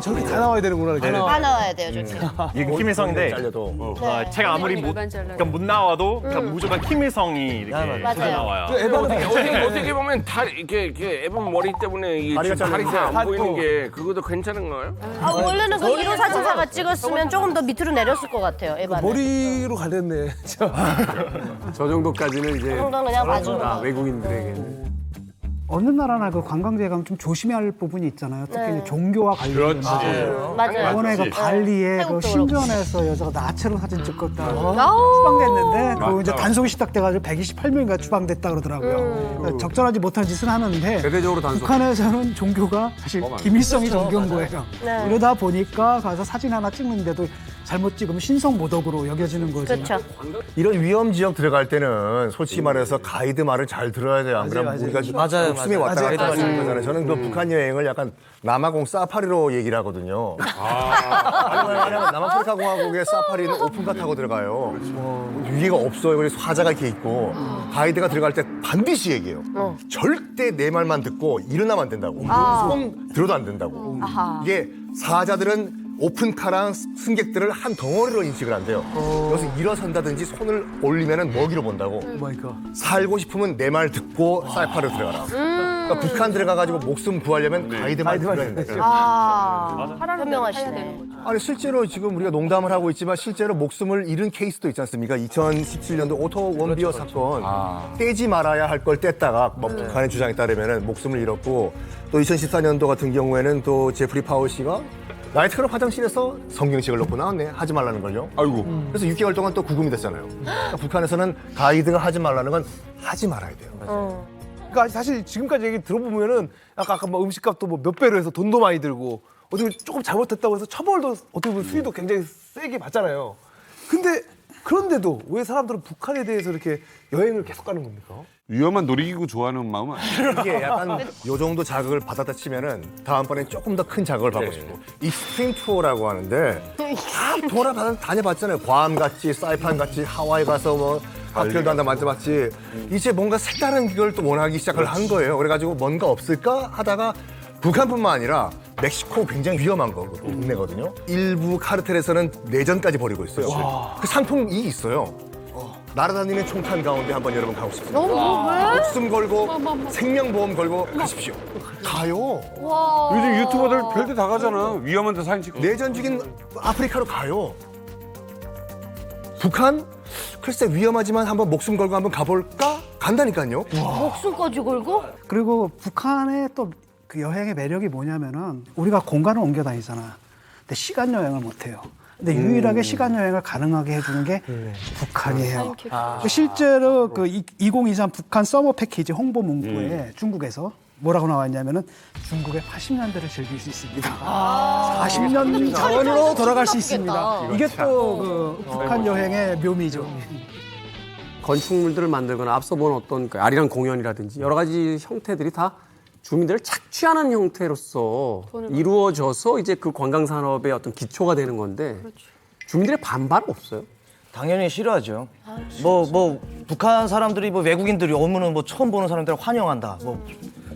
저렇게 다 나와야 되는구나. 이렇게. 다 나와야 돼요, 저렇게. 이게 김일성인데 잘려도. 제가 아무리 그러니까 못 나와도 무조건 김일성이 이렇게 맞아요. 나와요. 어떻게 보면 이렇게 에반 머리 때문에 이 다리가 안 보이는 게 그것도 괜찮은 거예요? 원래는 그 1호 사진사가 찍었으면 조금 더 밑으로 내렸을 것 같아요, 에바는. 머리로 가렸네. 저 정도까지는 이제 그 정도는 그냥 봐주는 거. 외국인들에게는. 어느 나라나 그 관광지에 가면 좀 조심해야 할 부분이 있잖아요. 특히 네. 이제 종교와 관련된 그렇지. 맞아요. 이번에 그 네. 발리에 그 태국도 신전에서 여자가 나체로 사진 찍었다 추방됐는데 그 이제 단속이 시작돼가지고 128명인가 추방됐다 그러더라고요. 그러니까 적절하지 못한 짓은 하는데 대대적으로 단속. 북한에서는 종교가 사실 김일성이 종교인 거예요. 네. 이러다 보니까 가서 사진 하나 찍는데도 잘못 찍으면 신성모독으로 여겨지는 거죠. 그렇죠. 이런 위험 지역 들어갈 때는 솔직히 말해서 가이드 말을 잘 들어야 돼요. 안 그러면 우리가 맞아요, 목숨이 맞아요. 왔다 갔다 맞아요. 하는 거잖아요. 저는 그 북한 여행을 약간 남아공 사파리로 얘기를 하거든요. 왜냐면 남아프리카 공화국의 사파리는 오픈카 타고 들어가요. 위기가 없어요. 그래서 화자가 이렇게 있고 가이드가 들어갈 때 반드시 얘기해요. 절대 내 말만 듣고 일어나면 안 된다고. 손 들어도 안 된다고. 이게 사자들은 오픈카랑 승객들을 한 덩어리로 인식을 한대요. 여기서 일어선다든지 손을 올리면 먹이로 본다고. 살고 싶으면 내 말 듣고 사이파로 들어가라. 그러니까 북한 들어가가지고 목숨 구하려면 가이드 말 들어야 된다. 현명하시네. 아니 실제로 지금 우리가 농담을 하고 있지만 실제로 목숨을 잃은 케이스도 있지 않습니까? 2017년도 오토 원비어 사건 떼지 말아야 할 걸 뗐다가 뭐 북한의 주장에 따르면 목숨을 잃었고 또 2014년도 같은 경우에는 또 제프리 파월 씨가 나이트클럽 화장실에서 성경책을 놓고 나왔네. 하지 말라는 걸요. 아이고. 그래서 6개월 동안 또 구금이 됐잖아요. 그러니까 북한에서는 가이드가 하지 말라는 건 하지 말아야 돼요. 그러니까 사실 지금까지 얘기 들어보면은 아까 뭐 음식값도 뭐 몇 배로 해서 돈도 많이 들고 어떻게 조금 잘못했다고 해서 처벌도 어떻게 보면 수위도 굉장히 세게 받잖아요. 근데 그런데도 왜 사람들은 북한에 대해서 이렇게 여행을 계속 가는 겁니까? 위험한 놀이기구 좋아하는 마음은 아니에요. 이게 약간 요 정도 자극을 받았다 치면은 다음번엔 조금 더 큰 자극을 받고 싶고 익스트림 투어라고 하는데 다 다녀봤잖아요. 괌 같이 사이판 같이 하와이 가서 뭐 칵테일도 한다 만져봤지. 이제 뭔가 색다른 걸 또 원하기 시작을 한 거예요. 그래가지고 뭔가 없을까 하다가 북한뿐만 아니라 멕시코 굉장히 위험한 동네거든요. 일부 카르텔에서는 내전까지 벌이고 있어요. 그 상품이 있어요. 날아다니는 총탄 가운데 한번 여러분 가고 싶습니다. 목숨 걸고 생명보험 걸고 가십시오. 가요. 요즘 유튜버들 별데 다 가잖아. 위험한 데 사진 찍고. 내전 중인 아프리카로 가요. 북한? 글쎄 위험하지만 한번 목숨 걸고 한번 가볼까? 간다니까요. 목숨까지 걸고? 그리고 북한의 또 그 여행의 매력이 뭐냐면은 우리가 공간을 옮겨 다니잖아. 근데 시간 여행을 못 해요. 근데 유일하게 시간 여행을 가능하게 해주는 게 북한이에요. 실제로 그 2023 북한 서머 패키지 홍보 문구에 중국에서 뭐라고 나왔냐면은 중국의 80년대를 즐길 수 있습니다. 40년 전으로 돌아갈 수 있습니다. 이게 또 그 북한 여행의 묘미죠. 건축물들을 만들거나 앞서 본 어떤 그 아리랑 공연이라든지 여러 가지 형태들이 다 주민들을 착취하는 형태로서 이루어져서 이제 그 관광 산업의 어떤 기초가 되는 건데 주민들의 반발은 없어요? 당연히 싫어하죠. 뭐 북한 사람들이 뭐 외국인들이 오면은 뭐 처음 보는 사람들을 환영한다. 뭐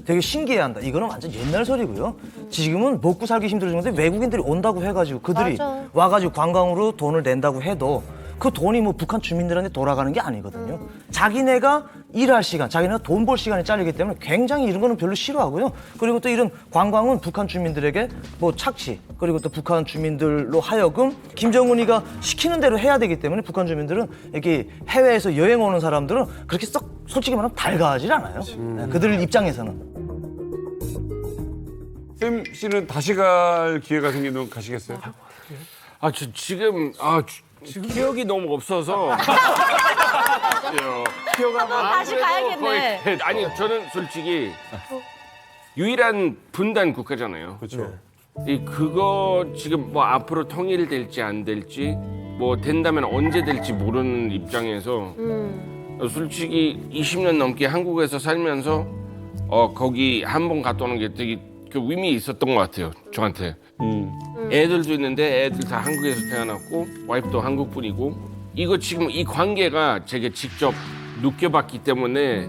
되게 신기해한다. 이거는 완전 옛날 소리고요. 지금은 먹고 살기 힘들어지는데 외국인들이 온다고 해가지고 그들이 맞아. 와가지고 관광으로 돈을 낸다고 해도 그 돈이 뭐 북한 주민들한테 돌아가는 게 아니거든요. 자기네가 일할 시간, 자기네가 돈 벌 시간이 잘리기 때문에 굉장히 이런 거는 별로 싫어하고요. 그리고 또 이런 관광은 북한 주민들에게 뭐 착취, 그리고 또 북한 주민들로 하여금 김정은이가 시키는 대로 해야 되기 때문에 북한 주민들은 이렇게 해외에서 여행 오는 사람들은 그렇게 썩 솔직히 말하면 달가하지 않아요. 네, 그들 입장에서는. 쌤 씨는 다시 갈 기회가 생기면 가시겠어요? 아, 저 지금 기억이 너무 없어서. 다시 가야겠네. 거의, 아니 저는 솔직히 유일한 분단 국가잖아요. 그렇죠. 그거 지금 뭐 앞으로 통일될지 안 될지 뭐 된다면 언제 될지 모르는 입장에서 솔직히 20년 넘게 한국에서 살면서 거기 한 번 갔다 오는 게 되게 그 의미 있었던 것 같아요. 저한테. 애들도 있는데 애들 다 한국에서 태어났고 와이프도 한국 분이고 이거 지금 이 관계가 제가 직접 느껴봤기 때문에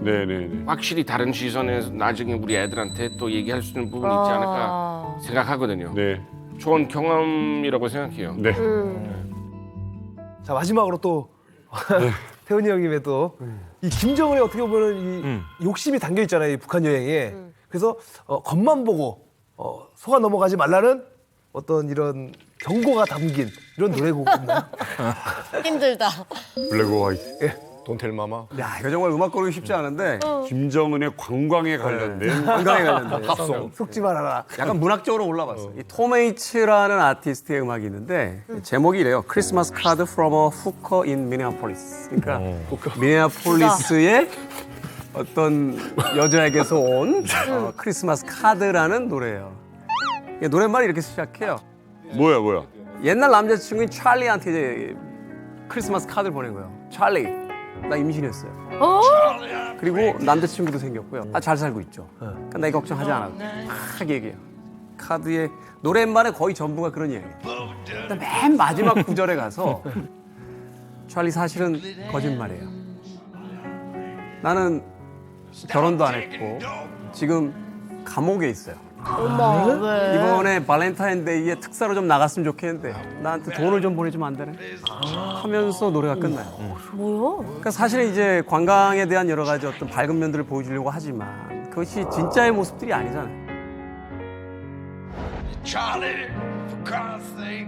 확실히 다른 시선에서 나중에 우리 애들한테 또 얘기할 수 있는 부분이 있지 않을까 생각하거든요. 좋은 경험이라고 생각해요. 자 마지막으로 또 태훈이 형님의 또 이 김정은의 어떻게 보면 이 욕심이 담겨 있잖아요, 이 북한 여행에. 그래서 겉만 보고 속아 넘어가지 말라는 어떤 이런 경고가 담긴 이런 노래곡 있나요? 힘들다. 블랙 오 화이트. 예. 돈텔마마. 야, 이거 정말 음악 고르기 쉽지 않은데 김정은의 관광에 관련된 관광에 관련된 팝송. 속지 말아라. 약간 문학적으로 올라갔어. 이 톰 H라는 아티스트의 음악이 있는데 제목이 이래요. 크리스마스 카드 from a hooker in Minneapolis. 그러니까 미네아폴리스의 어떤 여자에게서 온 크리스마스 카드라는 노래예요. 노랫말이 이렇게 시작해요. 뭐야? 옛날 남자친구인 찰리한테 이제 크리스마스 카드를 보낸 거예요. 찰리, 나 임신했어요. 그리고 남자친구도 생겼고요. 잘 살고 있죠. 그러니까 나 걱정하지 않아도 막 얘기해요. 카드에 노랫말의 거의 전부가 그런 이야기예요. 근데 맨 마지막 구절에 가서 찰리 사실은 거짓말이에요. 나는 결혼도 안 했고 지금 감옥에 있어요. 어머, 왜? 이번에 발렌타인데이에 특사로 좀 나갔으면 좋겠는데 나한테 돈을 좀 보내주면 안 되나? 하면서 노래가 끝나요. 뭐요? 그러니까 사실은 이제 관광에 대한 여러 가지 어떤 밝은 면들을 보여주려고 하지만 그것이 진짜의 모습들이 아니잖아요. Charlie, for God's sake,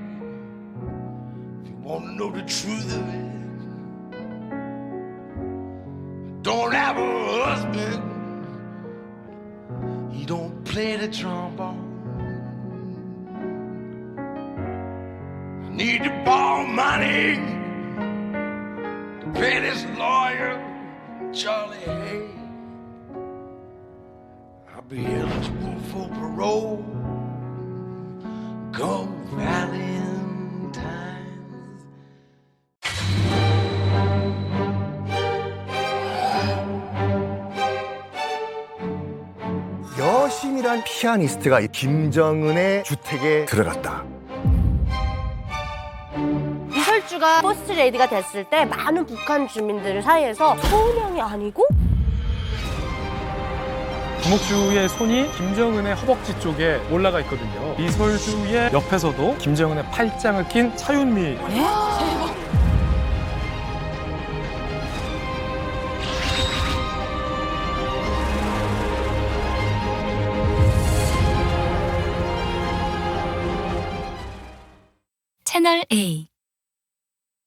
if you want to know the truth of it, don't have a husband. You don't play the trombone. I need to borrow money to pay this lawyer, Charlie Hay. I'll be eligible for parole come Valentine's. 여신이란 피아니스트가 이 김정은의 주택에 들어갔다. 이설주가 포스트 레이디가 됐을 때 많은 북한 주민들 사이에서 소은영이 아니고? 김옥주의 손이 김정은의 허벅지 쪽에 올라가 있거든요. 이설주의 옆에서도 김정은의 팔짱을 낀 차윤미. 채널 A